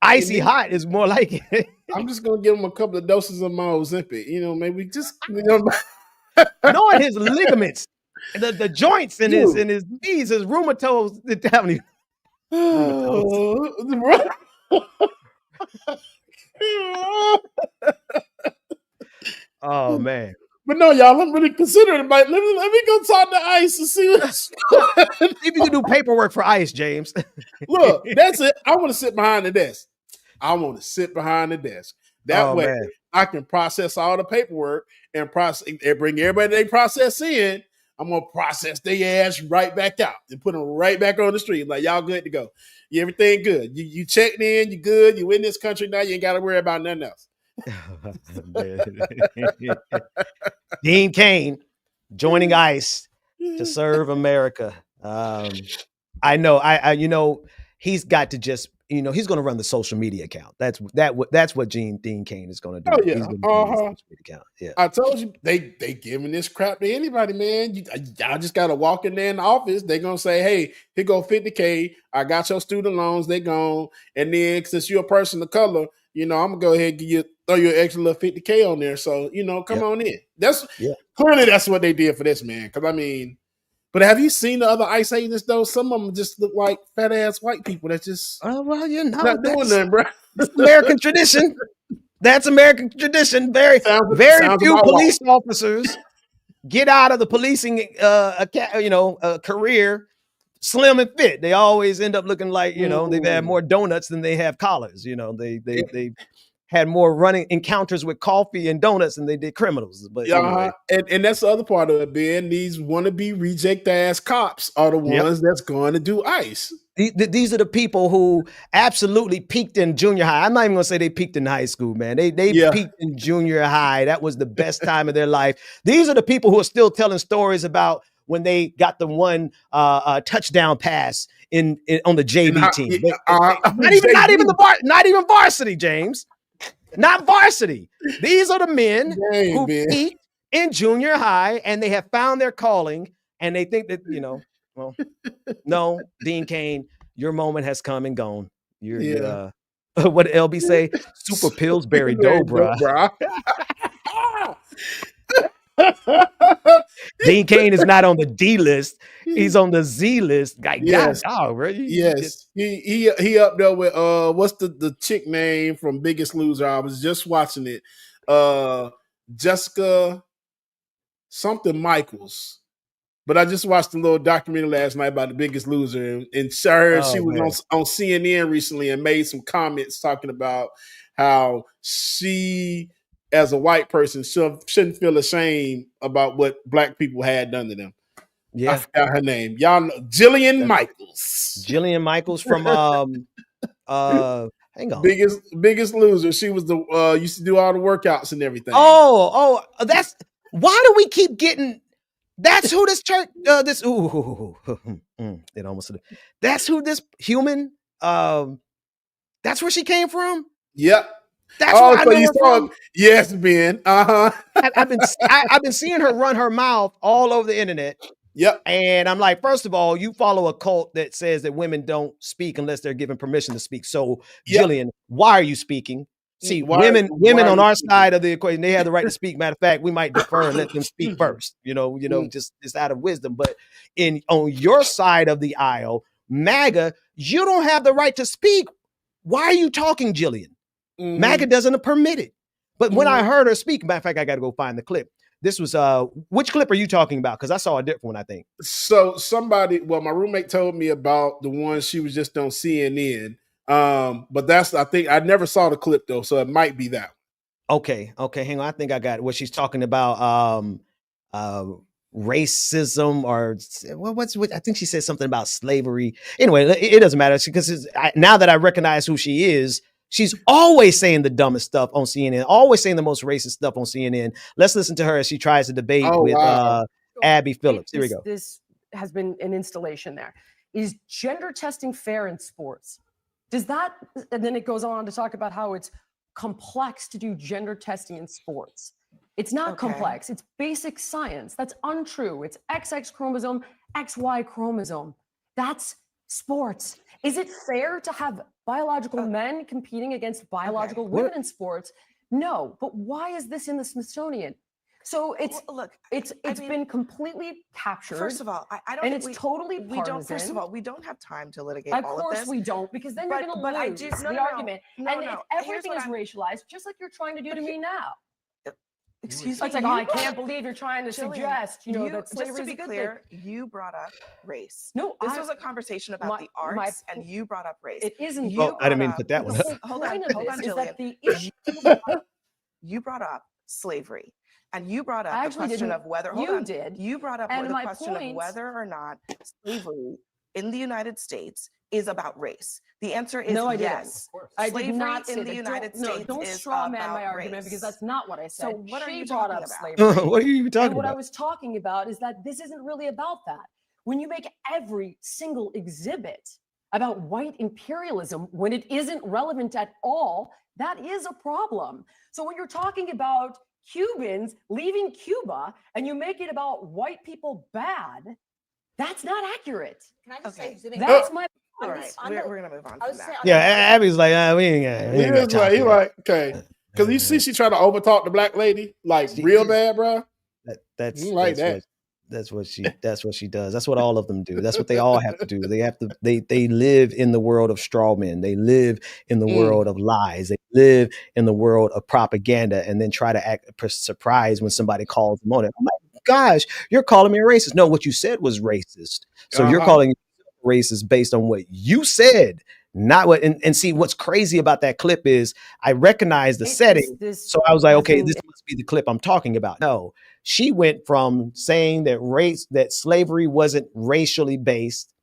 icy hot is more like it. I'm just gonna give him a couple of doses of my Ozempic. Maybe just knowing his ligaments, the joints in his knees, his rheumatoid. Oh man. But no, y'all, I'm really considering it. Let me go talk to ICE and see what's See if you can do paperwork for ICE, James. Look, that's it. I want to sit behind the desk. I want to sit behind the desk. That Oh way, man. I can process all the paperwork and process and bring everybody they process in. I'm gonna process their ass right back out and put them right back on the street. Like, y'all good to go. Everything good. You checked in. You good. You in this country now. You ain't got to worry about nothing else. Dean Cain joining ICE to serve America. I know. I you know, he's got to just, you know, he's going to run the social media account. That's what Dean Cain is going to do. Oh yeah. He's going to run the social media account. Yeah. I told you they giving this crap to anybody, man. Y'all just gotta walk in there in the office. They gonna say, "Hey, here go $50K. I got your student loans. They gone." And then since you're a person of color, you know, I'm gonna go ahead and throw you an extra little $50K on there. So you know, come on in. That's clearly that's what they did for this man. Because I mean, but have you seen the other ICE agents though? Some of them just look like fat ass white people that just well, you know, not doing nothing, bro. It's American tradition. That's American tradition. Very sounds few about police officers get out of the policing, career slim and fit. They always end up looking like, you know, they've had more donuts than they have collars. You know, they had more running encounters with coffee and donuts than they did criminals. But anyway. And that's the other part of it, Ben. These wannabe reject ass cops are the ones that's going to do ICE. These are the people who absolutely peaked in junior high. I'm not even gonna say they peaked in high school, man. They peaked in junior high. That was the best time of their life. These are the people who are still telling stories about when they got the one touchdown pass in on the JV team. Not even varsity, James. Not varsity. These are the men who peaked in junior high, and they have found their calling, and they think that, you know. Well, no, Dean Cain, your moment has come and gone. You're what did LB say? Super Pillsbury Dobra. Dean Cain is not on the D list. He's on the Z list. Yes. Really? Yes. He up there with what's the chick name from Biggest Loser? I was just watching it. Jessica something Michaels. But I just watched a little documentary last night about The Biggest Loser, and she was on CNN recently and made some comments talking about how she, as a white person, shouldn't feel ashamed about what black people had done to them. Yeah, I forgot her name. Y'all know Jillian Michaels. Jillian Michaels from hang on. Biggest Loser. She was the used to do all the workouts and everything. That's why do we keep getting. That's who this church, it almost, that's who this human, that's where she came from? Yep. That's where I know her from? Yes, Ben. I've been seeing her run her mouth all over the internet. Yep. And I'm like, first of all, you follow a cult that says that women don't speak unless they're given permission to speak. So, Jillian, why are you speaking? See, women on our side of the equation, they have the right to speak. Matter of fact, we might defer and let them speak first, just out of wisdom. But on your side of the aisle, MAGA, you don't have the right to speak. Why are you talking, Jillian? MAGA doesn't permit it. But when I heard her speak, matter of fact, I got to go find the clip. This was, which clip are you talking about? Because I saw a different one, I think. So my roommate told me about the one she was just on CNN. But I think I never saw the clip though, so it might be that. Okay, hang on. I think I got what she's talking about. Racism or what? I think she said something about slavery. Anyway, it doesn't matter because now that I recognize who she is, she's always saying the dumbest stuff on CNN, always saying the most racist stuff on CNN. Let's listen to her as she tries to debate with Abby Phillips. Here we go. This has been an installation there. Is gender testing fair in sports? Does that, and then it goes on to talk about how it's complex to do gender testing in sports. It's not complex. It's basic science. That's untrue. It's XX chromosome, XY chromosome. That's sports. Is it fair to have biological men competing against biological women in sports? No, but why is this in the Smithsonian? So it's look, it's been completely captured. First of all, I don't. And think it's totally we don't. First partisan. of all, we don't have time to litigate Of all of course this. we don't, because then you're going to But I lose do the argument. No, and no. if everything is racialized, just like you're trying to do to me now. Excuse me. It's like, you I brought can't up- believe you're trying to Jillian, suggest, that just slavery to is be a good clear, thing. you brought up race. No, this was a conversation about the arts, and you brought up race. It isn't. Well, I didn't mean to put that one up. Hold on, is that Jillian. the issue? You brought up slavery, and you brought up the Actually question didn't. of whether. You Hold on. did. You brought up And the my question of point- whether or not slavery in the United States is about race. The answer is No, I didn't. yes. I Slavery did not say in that. the United States don't is straw man about my argument, race. because that's not what I said. So what are She you brought talking up about? slavery. What are you even talking And what I about? was talking about is that this isn't really about that. When you make every single exhibit about white imperialism when it isn't relevant at all, that is a problem. So when you're talking about Cubans leaving Cuba and you make it about white people bad, that's not accurate. Can I just say, That's my All right, we're gonna move on from that. Yeah, Abby's like, we ain't got. He was like, okay, because you see, she tried to overtalk the black lady like real bad, bro. That's You like that. That's what she does. That's what all of them do. That's what they all have to do. They live in the world of straw men. They live in the world of lies. They live in the world of propaganda, and then try to act surprised when somebody calls them on it. Oh my gosh, you're calling me a racist. No, what you said was racist. So you're calling me racist based on what you said, not what. And see, what's crazy about that clip is I recognize the setting. So I was like, okay, this must be the clip I'm talking about. No, she went from saying that slavery wasn't racially based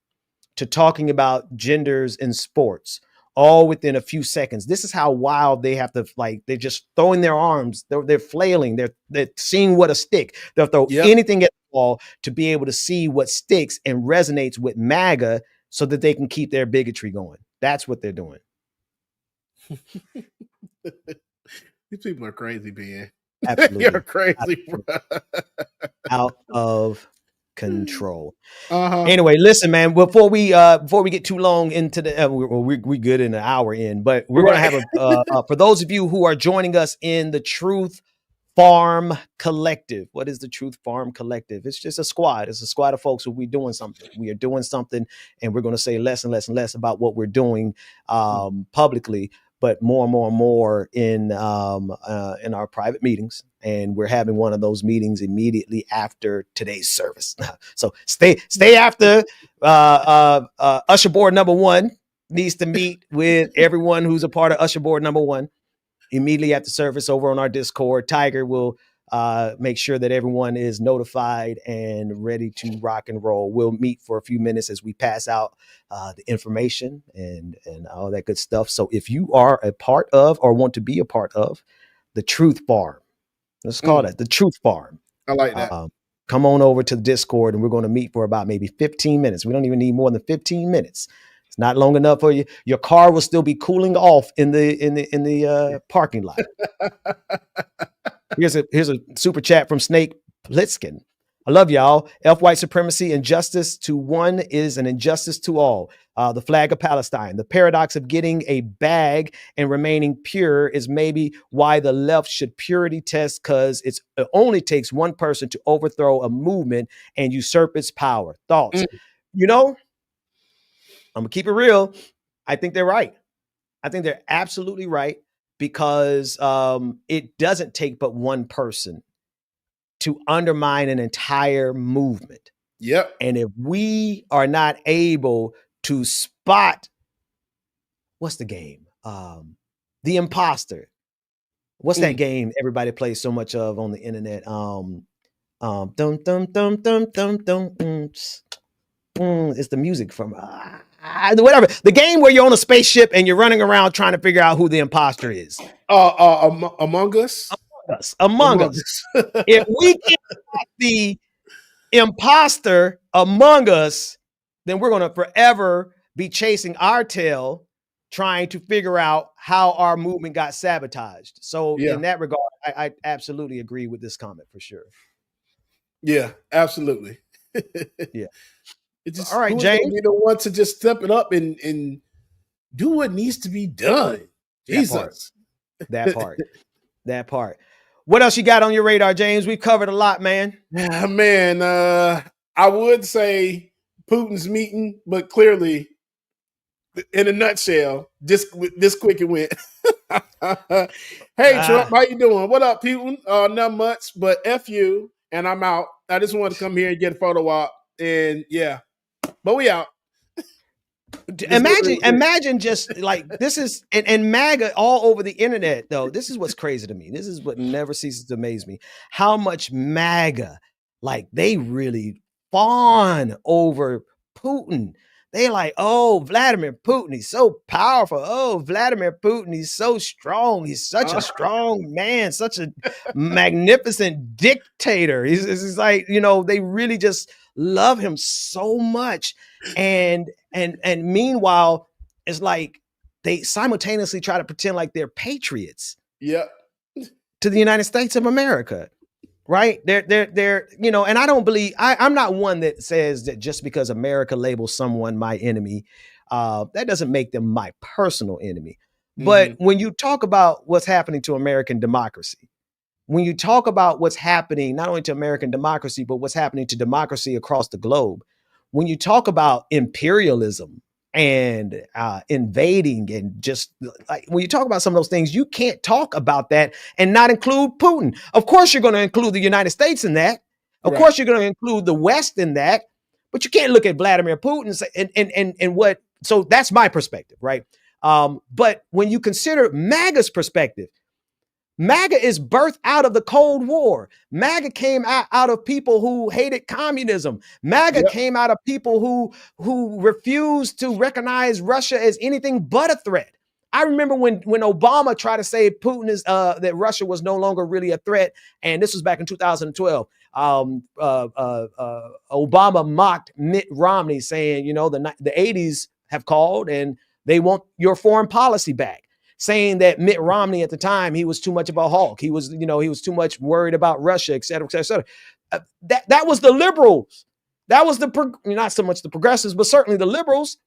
to talking about genders in sports, all within a few seconds. This is how wild they have to, they're just throwing their arms. They're flailing. They're seeing what a stick. They'll throw anything at the wall to be able to see what sticks and resonates with MAGA so that they can keep their bigotry going. That's what they're doing. These people are crazy, Ben. Absolutely. You're crazy, bro. Out of control. Anyway, listen, man. Before we get too long into the, we good in an hour in, but we're gonna have for those of you who are joining us in the Truth Farm Collective. What is the Truth Farm Collective? It's just a squad. It's a squad of folks who we doing something. We are doing something, and we're going to say less and less and less about what we're doing publicly, but more and more and more in our private meetings. And we're having one of those meetings immediately after today's service. So stay after. Usher Board number 1 needs to meet with everyone who's a part of Usher Board number 1. Immediately after service over on our Discord. Tiger will make sure that everyone is notified and ready to rock and roll. We'll meet for a few minutes as we pass out the information and all that good stuff. So if you are a part of or want to be a part of the Truth Farm, let's call it the Truth Farm. I like that. Come on over to the Discord and we're going to meet for about maybe 15 minutes. We don't even need more than 15 minutes. It's not long enough for you. Your car will still be cooling off in the parking lot. Here's a super chat from Snake Plitskin. I love y'all. White supremacy, injustice to one is an injustice to all. The flag of Palestine. The paradox of getting a bag and remaining pure is maybe why the left should purity test, because it only takes one person to overthrow a movement and usurp its power. Thoughts? I'm gonna keep it real. I think they're right. I think they're absolutely right, because it doesn't take but one person to undermine an entire movement. Yep. And if we are not able to spot, what's the game? The Imposter. What's that game everybody plays so much of on the internet? It's the music from whatever. The game where you're on a spaceship and you're running around trying to figure out who the imposter is. Among Us? Among Us. If we get the imposter among us, then we're going to forever be chasing our tail, trying to figure out how our movement got sabotaged. So in that regard, I absolutely agree with this comment for sure. Yeah, absolutely. Yeah. It's just, all right, who's James. gonna be the one to just step it up and do what needs to be done. Jesus. That part. What else you got on your radar, James? We've covered a lot, man. Man, I would say Putin's meeting, but clearly, in a nutshell, just this quick it went. Hey, Trump, how you doing? What up, Putin? Not much, but F you, and I'm out. I just wanted to come here and get a photo op, and yeah, but we out. Imagine just like this is and MAGA all over the internet though. This is what's crazy to me. This is what never ceases to amaze me. How much MAGA, like they really fawn over Putin. They like, oh, Vladimir Putin, he's so powerful. Oh, Vladimir Putin, he's so strong. He's such a strong man, such a magnificent dictator. He's like, you know, they really just love him so much. And meanwhile, it's like they simultaneously try to pretend like they're patriots. Yep. To the United States of America. Right? They're, you know, and I don't believe I'm not one that says that just because America labels someone my enemy, that doesn't make them my personal enemy. But when you talk about what's happening to American democracy, when you talk about what's happening not only to American democracy, but what's happening to democracy across the globe, when you talk about imperialism and invading and just like when you talk about some of those things, you can't talk about that and not include Putin. Of course, you're going to include the United States in that. Of course, you're going to include the West in that. But you can't look at Vladimir Putin and what. So that's my perspective, right? But when you consider MAGA's perspective, MAGA is birthed out of the Cold War. MAGA came out of people who hated communism. MAGA came out of people who refused to recognize Russia as anything but a threat. I remember when Obama tried to say Putin is that Russia was no longer really a threat, and this was back in 2012. Obama mocked Mitt Romney, saying, you know, the 80s have called and they want your foreign policy back. Saying that Mitt Romney at the time, he was too much of a hawk. He was, you know, he was too much worried about Russia, et cetera, et cetera, et cetera. That was the liberals. That was not so much the progressives, but certainly the liberals.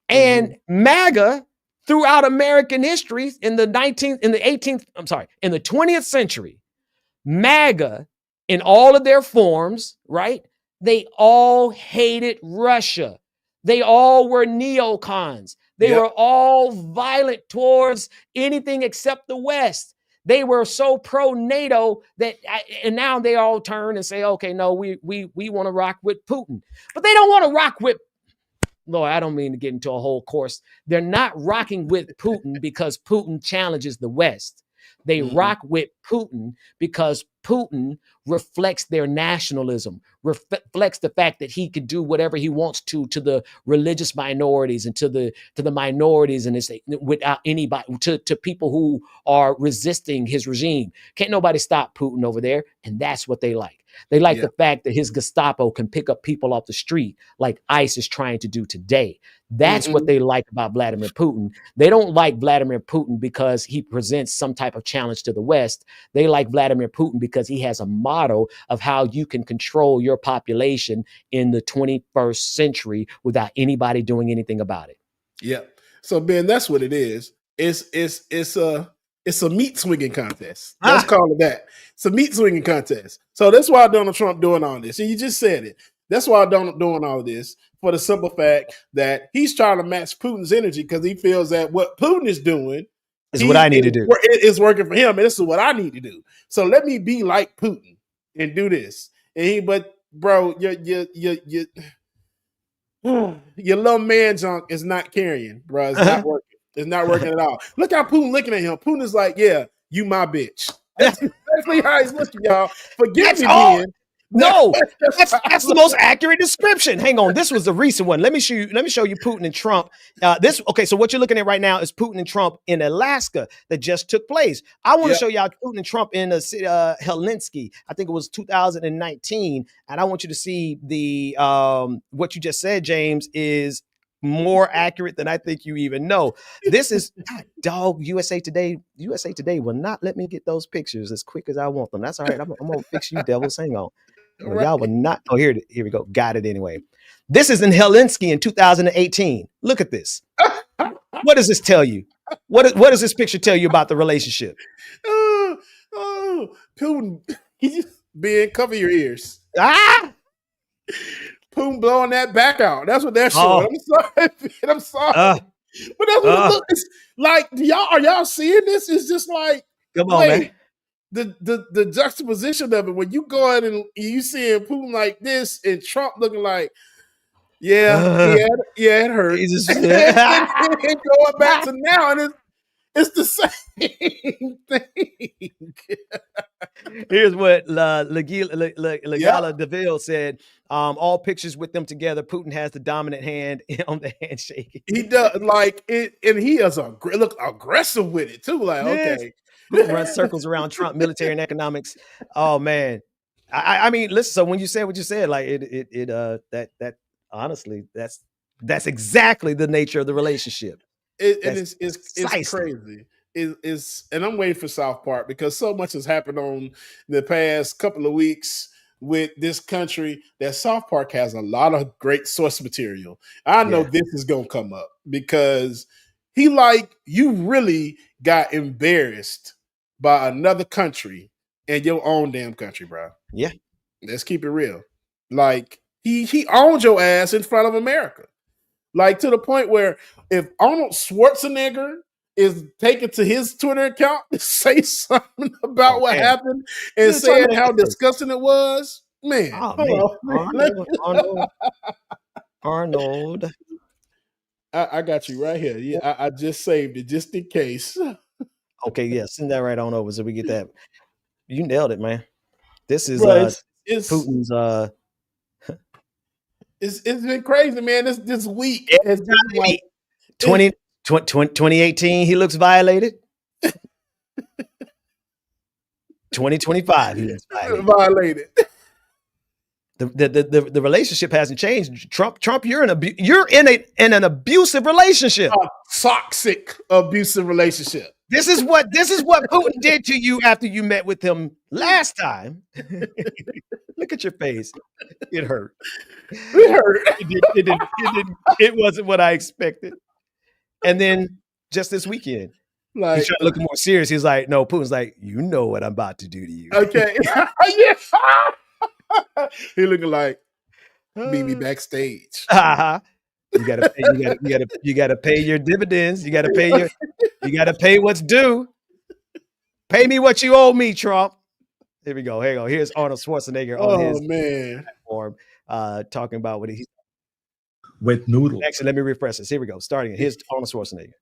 And MAGA throughout American history in the 20th century, MAGA in all of their forms, right? They all hated Russia. They all were neocons. They were all violent towards anything except the West. They were so pro-NATO that, and now they all turn and say, okay, no, we want to rock with Putin. But they don't want to rock with, Lord, I don't mean to get into a whole course. They're not rocking with Putin because Putin challenges the West. They rock with Putin because Putin reflects their nationalism, reflects the fact that he could do whatever he wants to the religious minorities and to the minorities and without anybody, to people who are resisting his regime. Can't nobody stop Putin over there. And that's what they like. They like the fact that his Gestapo can pick up people off the street like ICE is trying to do today. That's what they like about Vladimir Putin. They don't like Vladimir Putin because he presents some type of challenge to the West. They like Vladimir Putin because he has a model of how you can control your population in the 21st century without anybody doing anything about it. Yeah. So Ben, that's what it is. It's a meat swinging contest. Let's call it that. It's a meat swinging contest. So that's why Donald Trump doing all this. And you just said it. That's why Donald doing all this, for the simple fact that he's trying to match Putin's energy because he feels that what Putin is doing is what I need to do. It's working for him, and this is what I need to do. So let me be like Putin and do this. But bro, your little man junk is not carrying, bro. It's not working. It's not working at all. Look how Putin looking at him. Putin is like, yeah, you my bitch. That's exactly how he's looking, y'all. Forgive me, Ben. No, that's the most accurate description. Hang on, this was the recent one. Let me show you Putin and Trump. So what you're looking at right now is Putin and Trump in Alaska that just took place. I want to show y'all Putin and Trump in the city Helsinki. I think it was 2019, and I want you to see the what you just said, James, is more accurate than I think you even know. This is USA Today. USA Today will not let me get those pictures as quick as I want them. That's all right. I'm gonna fix you, devils. Hang on. Y'all will not. Oh, here we go. Got it anyway. This is in Helsinki in 2018. Look at this. What does this tell you? What does this picture tell you about the relationship? Putin, he just being cover your ears. Ah, Putin blowing that back out. That's what they're showing. Oh. I'm sorry, man, I'm sorry. But that's what it looks like. Are y'all seeing this? It's just like, come on, man. The juxtaposition of it when you go in and you seeing Putin like this and Trump looking like, yeah, it hurt. Jesus. and going back to now, and it's the same thing. Here's what Legala DeVille said. All pictures with them together, Putin has the dominant hand on the handshake. He does like it, and he is look aggressive with it too. Like, Yes. okay, Putin runs circles around Trump, military and economics. Oh man, I mean, listen. So when you said what you said, like that honestly, that's exactly the nature of the relationship. It's crazy. And I'm waiting for South Park because so much has happened on the past couple of weeks with this country that South Park has a lot of great source material. I know this is gonna come up because you really got embarrassed by another country in your own damn country, bro. Yeah. Let's keep it real. Like he owned your ass in front of America. Like to the point where if Arnold Schwarzenegger is taken to his Twitter account to say something about what happened and saying how disgusting it was, man. Arnold. I got you right here. Yeah, I just saved it just in case. Okay, yeah, send that right on over so we get that. You nailed it, man. This is it's Putin's. It's been crazy, man. This week has been like 2018. He looks violated. 2025. He looks violated. The relationship hasn't changed. Trump, you're in an abusive relationship. A toxic abusive relationship. This is what Putin did to you after you met with him last time. Look at your face. It hurt. It hurt. It wasn't what I expected. And then just this weekend, like, he's trying to look more serious. He's like, no, Putin's like, you know what I'm about to do to you. Okay. Yes. He looking like meet me backstage. You gotta pay your dividends. You gotta pay what's due. Pay me what you owe me, Trump. Here we go. Here you go. Here's Arnold Schwarzenegger on his platform talking about what he's wet noodle. Actually, let me refresh this. Here we go. Starting it. Here's Arnold Schwarzenegger.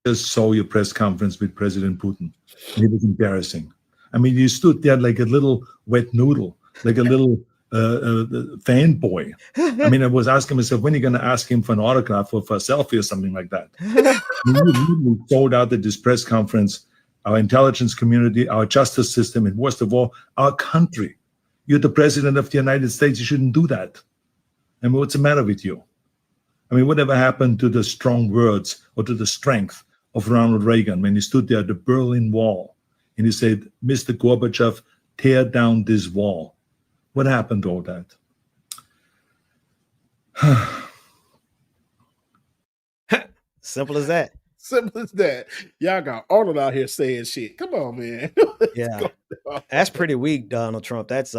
Just saw your press conference with President Putin. It was embarrassing. I mean, you stood there like a little wet noodle, like a little fanboy. I mean, I was asking myself, when are you going to ask him for an autograph or for a selfie or something like that? You really sold out at this press conference our intelligence community, our justice system, and worst of all, our country. You're the president of the United States. You shouldn't do that. I mean, what's the matter with you? I mean, whatever happened to the strong words or to the strength of Ronald Reagan when he stood there at the Berlin Wall and he said, Mr. Gorbachev, tear down this wall. What happened to all that? Simple as that. Simple as that. Y'all got Arnold out here saying shit. Come on, man. Yeah. That's pretty weak, Donald Trump. That's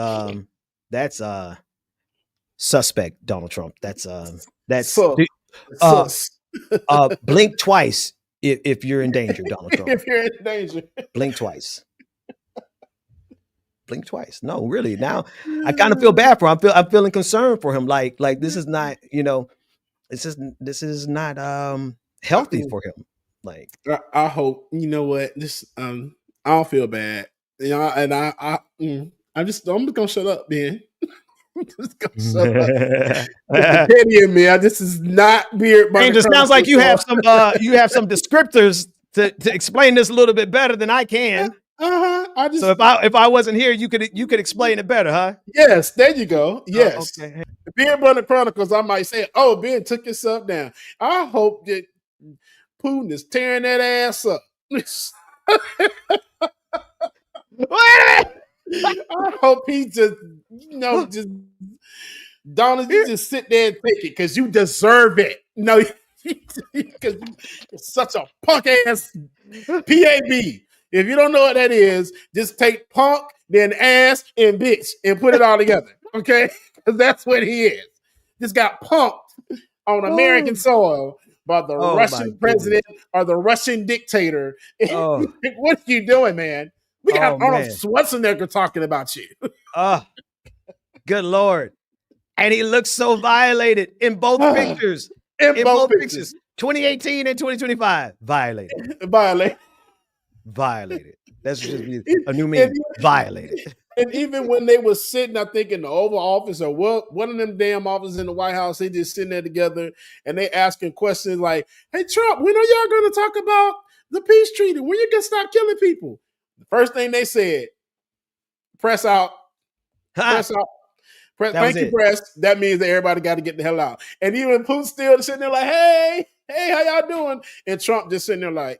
suspect, Donald Trump. That's blink twice if you're in danger, Donald Trump. If you're in danger. Blink twice. Blink twice. No, really. Now I kind of feel bad for him. I'm feeling concerned for him. Like this is not, this is not healthy for him. Like I hope, you know what, this I don't feel bad. And I'm just gonna shut up, man. I'm just gonna shut up. The petty in me. This is not beard. It just sounds like you have some descriptors to explain this a little bit better than I can. So if I wasn't here, you could explain it better, huh? Yes, there you go. Yes. Okay. The Beard Brother Chronicles, I might say, oh, Ben took yourself down. I hope that Putin is tearing that ass up. Wait a minute. I hope he just, Donald, you just sit there and take it because you deserve it. Because you're such a punk ass PAB. If you don't know what that is, just take punk, then ass, and bitch, and put it all together. Okay? Because that's what he is. Just got punked on American soil by the Russian president or the Russian dictator. Oh. What are you doing, man? We got Arnold man. Schwarzenegger talking about you. Good Lord. And he looks so violated in both pictures. In both pictures. 2018 and 2025. Violated. Violated. That's just a new meme. Violated. And even when they were sitting, I think in the Oval Office or one of them damn offices in the White House, they just sitting there together and they asking questions like, "Hey Trump, when are y'all going to talk about the peace treaty? When you can stop killing people?" The first thing they said, "Press out, press out." Thank you, press. That means that everybody got to get the hell out. And even Putin's still sitting there like, "Hey, how y'all doing?" And Trump just sitting there like,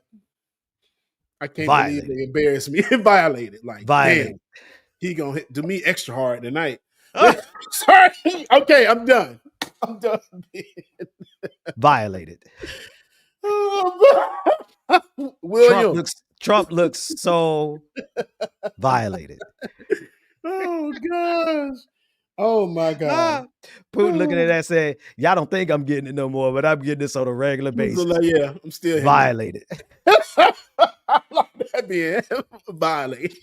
"I can't believe they embarrassed me." Violated. Like, damn, he gonna do me extra hard tonight. Sorry. Okay, I'm done. Violated. William. Trump looks so violated. Oh gosh. Oh my God. Putin looking at that saying, "Y'all don't think I'm getting it no more, but I'm getting this on a regular basis." Like, yeah, I'm still violated. I like that being violated.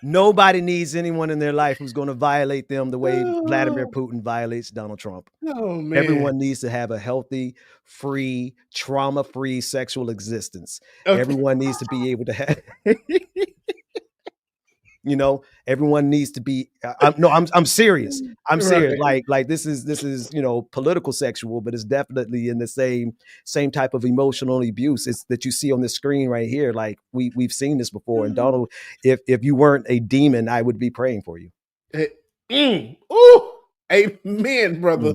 Nobody needs anyone in their life who's going to violate them the way Vladimir Putin violates Donald Trump. Oh man. Everyone needs to have a healthy, free, trauma-free sexual existence. Okay. Everyone needs to be able to have everyone needs to be. I'm serious. I'm serious. Like this is political sexual, but it's definitely in the same type of emotional abuse. It's that you see on the screen right here. Like we've seen this before. And Donald, if you weren't a demon, I would be praying for you. Ooh, amen, brother.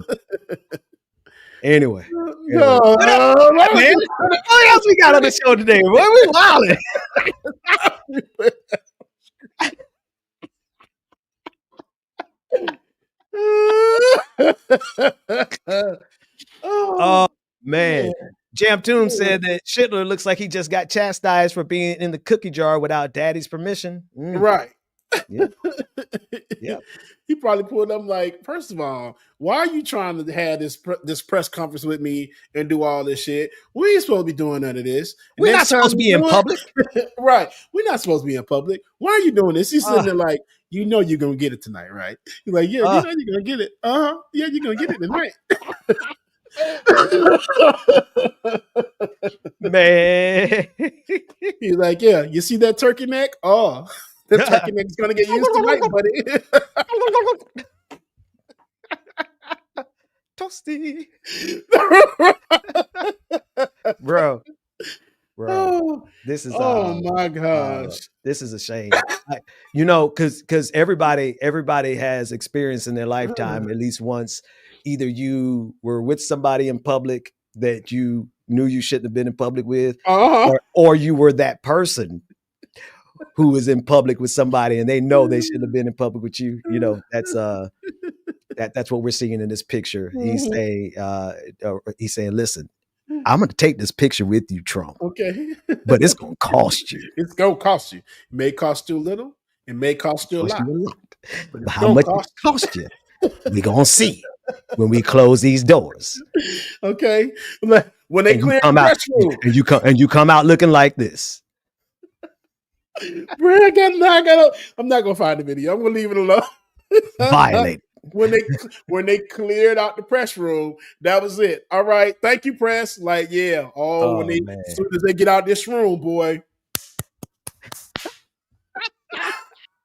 Anyway, what else we got on the show today? Boy, we wilding. Oh man. Jam Toon said that Schindler looks like he just got chastised for being in the cookie jar without daddy's permission. Right. Yeah. Yeah. He probably pulled up like, first of all, why are you trying to have this press conference with me and do all this shit? We ain't supposed to be doing none of this. And we're not supposed to be in public. Right. We're not supposed to be in public. Why are you doing this? He's sitting there like, you're going to get it tonight, right? He's like, yeah, you're going to get it. Yeah, you're going to get it tonight. Man. He's like, yeah, you see that turkey neck? Oh, the turkey neck is going to get used tonight, buddy. Toasty. Bro, this is my gosh, this is a shame. Because everybody has experience in their lifetime at least once. Either you were with somebody in public that you knew you shouldn't have been in public with, or you were that person who was in public with somebody and they know they shouldn't have been in public with you. That's what we're seeing in this picture. He's saying, listen, I'm going to take this picture with you, Trump. Okay. But it's going to cost you. It's going to cost you. It may cost you a little. It may cost you a lot. But how much it cost you? We're going to see when we close these doors. Okay. When they clear the press room. And you come out looking like this. Bro, I'm not going to find the video. I'm going to leave it alone. Violated. When they cleared out the press room, that was it. All right, thank you, press. Like, yeah. As soon as they get out this room, boy.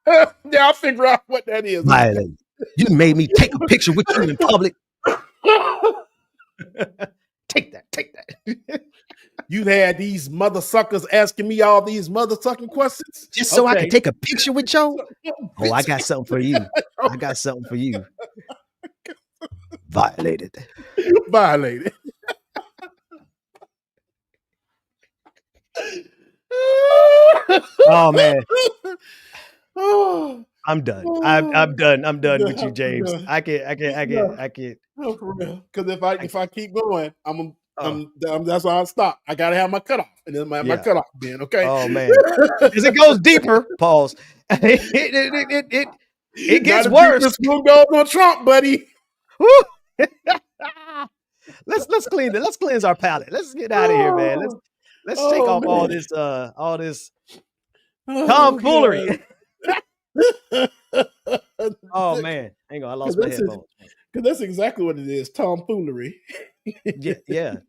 Yeah, I'll figure out what that is. Violated. You made me take a picture with you in public. Take that. You had these mother suckers asking me all these mother sucking questions just so I can take a picture with you. Oh, I got something for you. Violated. Oh man. I'm done. I'm done with you, James. I can't. No, for real. Because if I keep going, I'm That's why I stop. I gotta have my cutoff, and then my cutoff bin. Okay. Oh man, as it goes deeper, pause. It gets worse. The spoon goes on Trump, buddy. Let's clean it. Let's cleanse our palate. Let's get out of here, man. Let's take off all this tomfoolery. Oh man, hang on, I lost my headphones. Because that's exactly what it is, tomfoolery.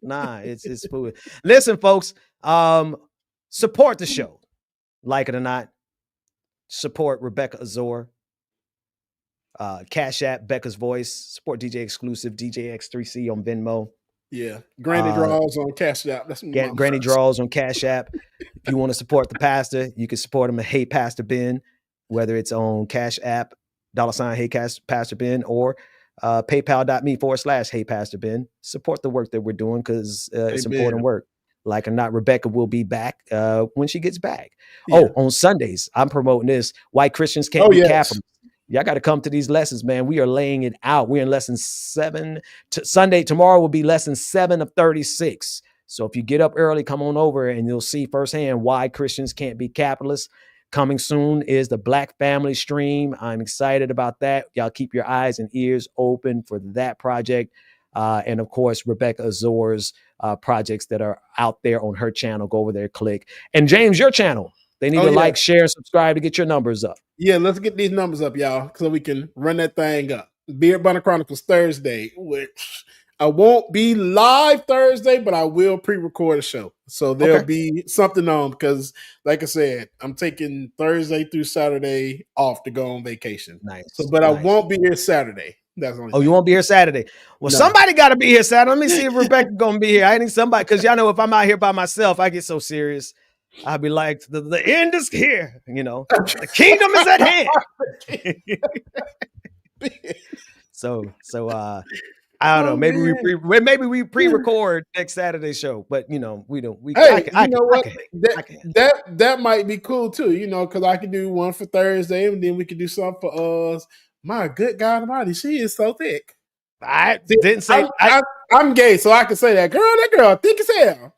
Nah, it's food. Listen, folks, support the show, like it or not. Support Rebecca Azor. Cash App, Becca's Voice. Support DJ Exclusive, DJ X3C on Venmo. Yeah, Granny Draws on Cash App. That's Granny Draws on Cash App. If you want to support the pastor, you can support him at Hey Pastor Ben, whether it's on Cash App, $ Hey Pastor Ben, or paypal.me/Hey Pastor Ben. Support the work that we're doing because it's important work. Like or not, Rebecca will be back when she gets back. Yeah. Oh, on Sundays, I'm promoting this. White Christians can't be capitalists. Y'all got to come to these lessons, man. We are laying it out. We're in lesson 7. Sunday, tomorrow will be lesson 7 of 36. So if you get up early, come on over and you'll see firsthand why Christians can't be capitalists. Coming soon is the Black Family Stream. I'm excited about that. Y'all keep your eyes and ears open for that project. And of course, Rebecca Azor's projects that are out there on her channel. Go over there, click. And James, your channel. They need to like, share, and subscribe to get your numbers up. Yeah, let's get these numbers up, y'all, so we can run that thing up. Beard Bunner Chronicles Thursday, which I won't be live Thursday, but I will pre-record a show. So there'll be something on because, like I said, I'm taking Thursday through Saturday off to go on vacation. Nice. So, but I won't be here Saturday. That's only you won't be here Saturday. Well, somebody got to be here Saturday. Let me see if Rebecca gonna be here. I need somebody because y'all know if I'm out here by myself, I get so serious. I'll be like, the end is here, you know. The kingdom is at hand. So I don't know. Maybe we pre-record next Saturday's show, but you know, we don't. That might be cool too, you know, because I could do one for Thursday and then we could do something for us. My good God Almighty, she is so thick. I didn't say I'm gay, so I can say that. That girl thick as hell.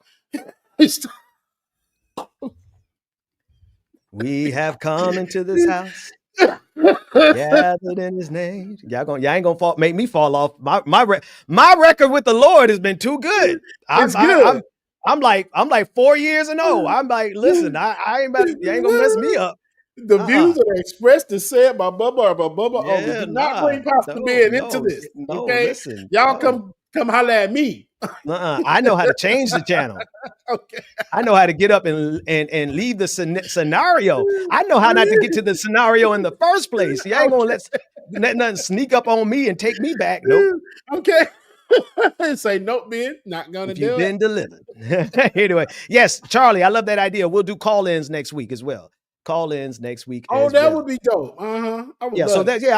We have come into this house, gathered in His name. Y'all ain't gonna make me fall off. My record with the Lord has been too good. I'm like 4 years and old. I'm like, listen, I ain't about. You ain't gonna mess me up. The views that are expressed and said by Bubba or Bubba. Do not bring Pastor Ben into this. Okay, listen, y'all come holler at me. I know how to change the channel. Okay. I know how to get up and leave the scenario. I know how not to get to the scenario in the first place. You ain't gonna let nothing sneak up on me and take me back. Nope. Okay. Say nope, Ben. Not gonna do it. Been delivered. Anyway, yes, Charlie, I love that idea. We'll do call-ins next week as well. Call-ins next week. Oh, that would be dope. I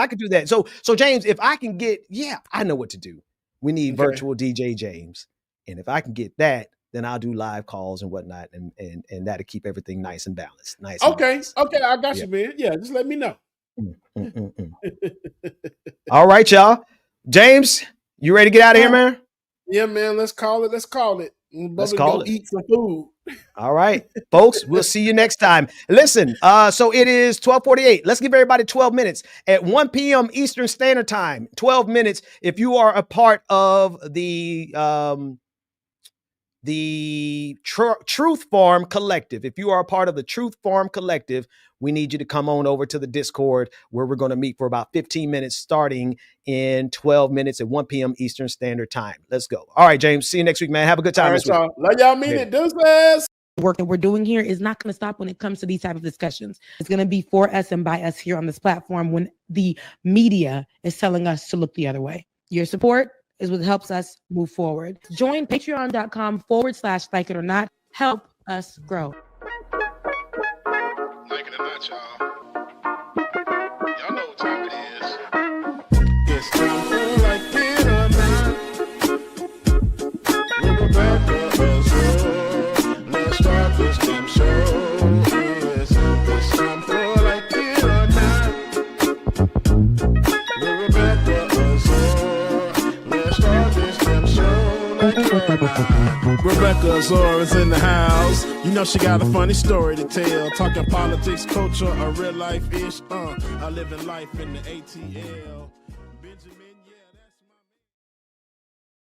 could do that. So James, if I can get, I know what to do. We need virtual DJ James. And if I can get that, then I'll do live calls and whatnot. And that'll keep everything nice and balanced. Okay, I got you, man. Yeah, just let me know. All right, y'all. James, you ready to get out of here, man? Yeah, man. Let's call it. Let's call it. Eat some food. All right, folks, we'll see you next time. Listen, so it is 12:48. Let's give everybody 12 minutes at 1 p.m. Eastern Standard Time. 12 minutes. If you are a part of the Truth Farm Collective, we need you to come on over to the Discord where we're going to meet for about 15 minutes, starting in 12 minutes at 1 p.m. Eastern Standard Time. Let's go. All right, James. See you next week, man. Have a good time this week. Love y'all. Mean it. Deuces. Work that we're doing here is not going to stop when it comes to these type of discussions. It's going to be for us and by us here on this platform when the media is telling us to look the other way. Your support is what helps us move forward. Join patreon.com/like it or not. Help us grow. Like it or not, y'all. Y'all know what time it is. It's time for like it or not. We're back to us. Let's start this damn show. Yes, it's time for like it or not. We're back to us. Let's start this damn show like it or not. Rebecca Zora's in the house. You know she got a funny story to tell. Talking politics, culture, or real life ish. I live in life in the ATL.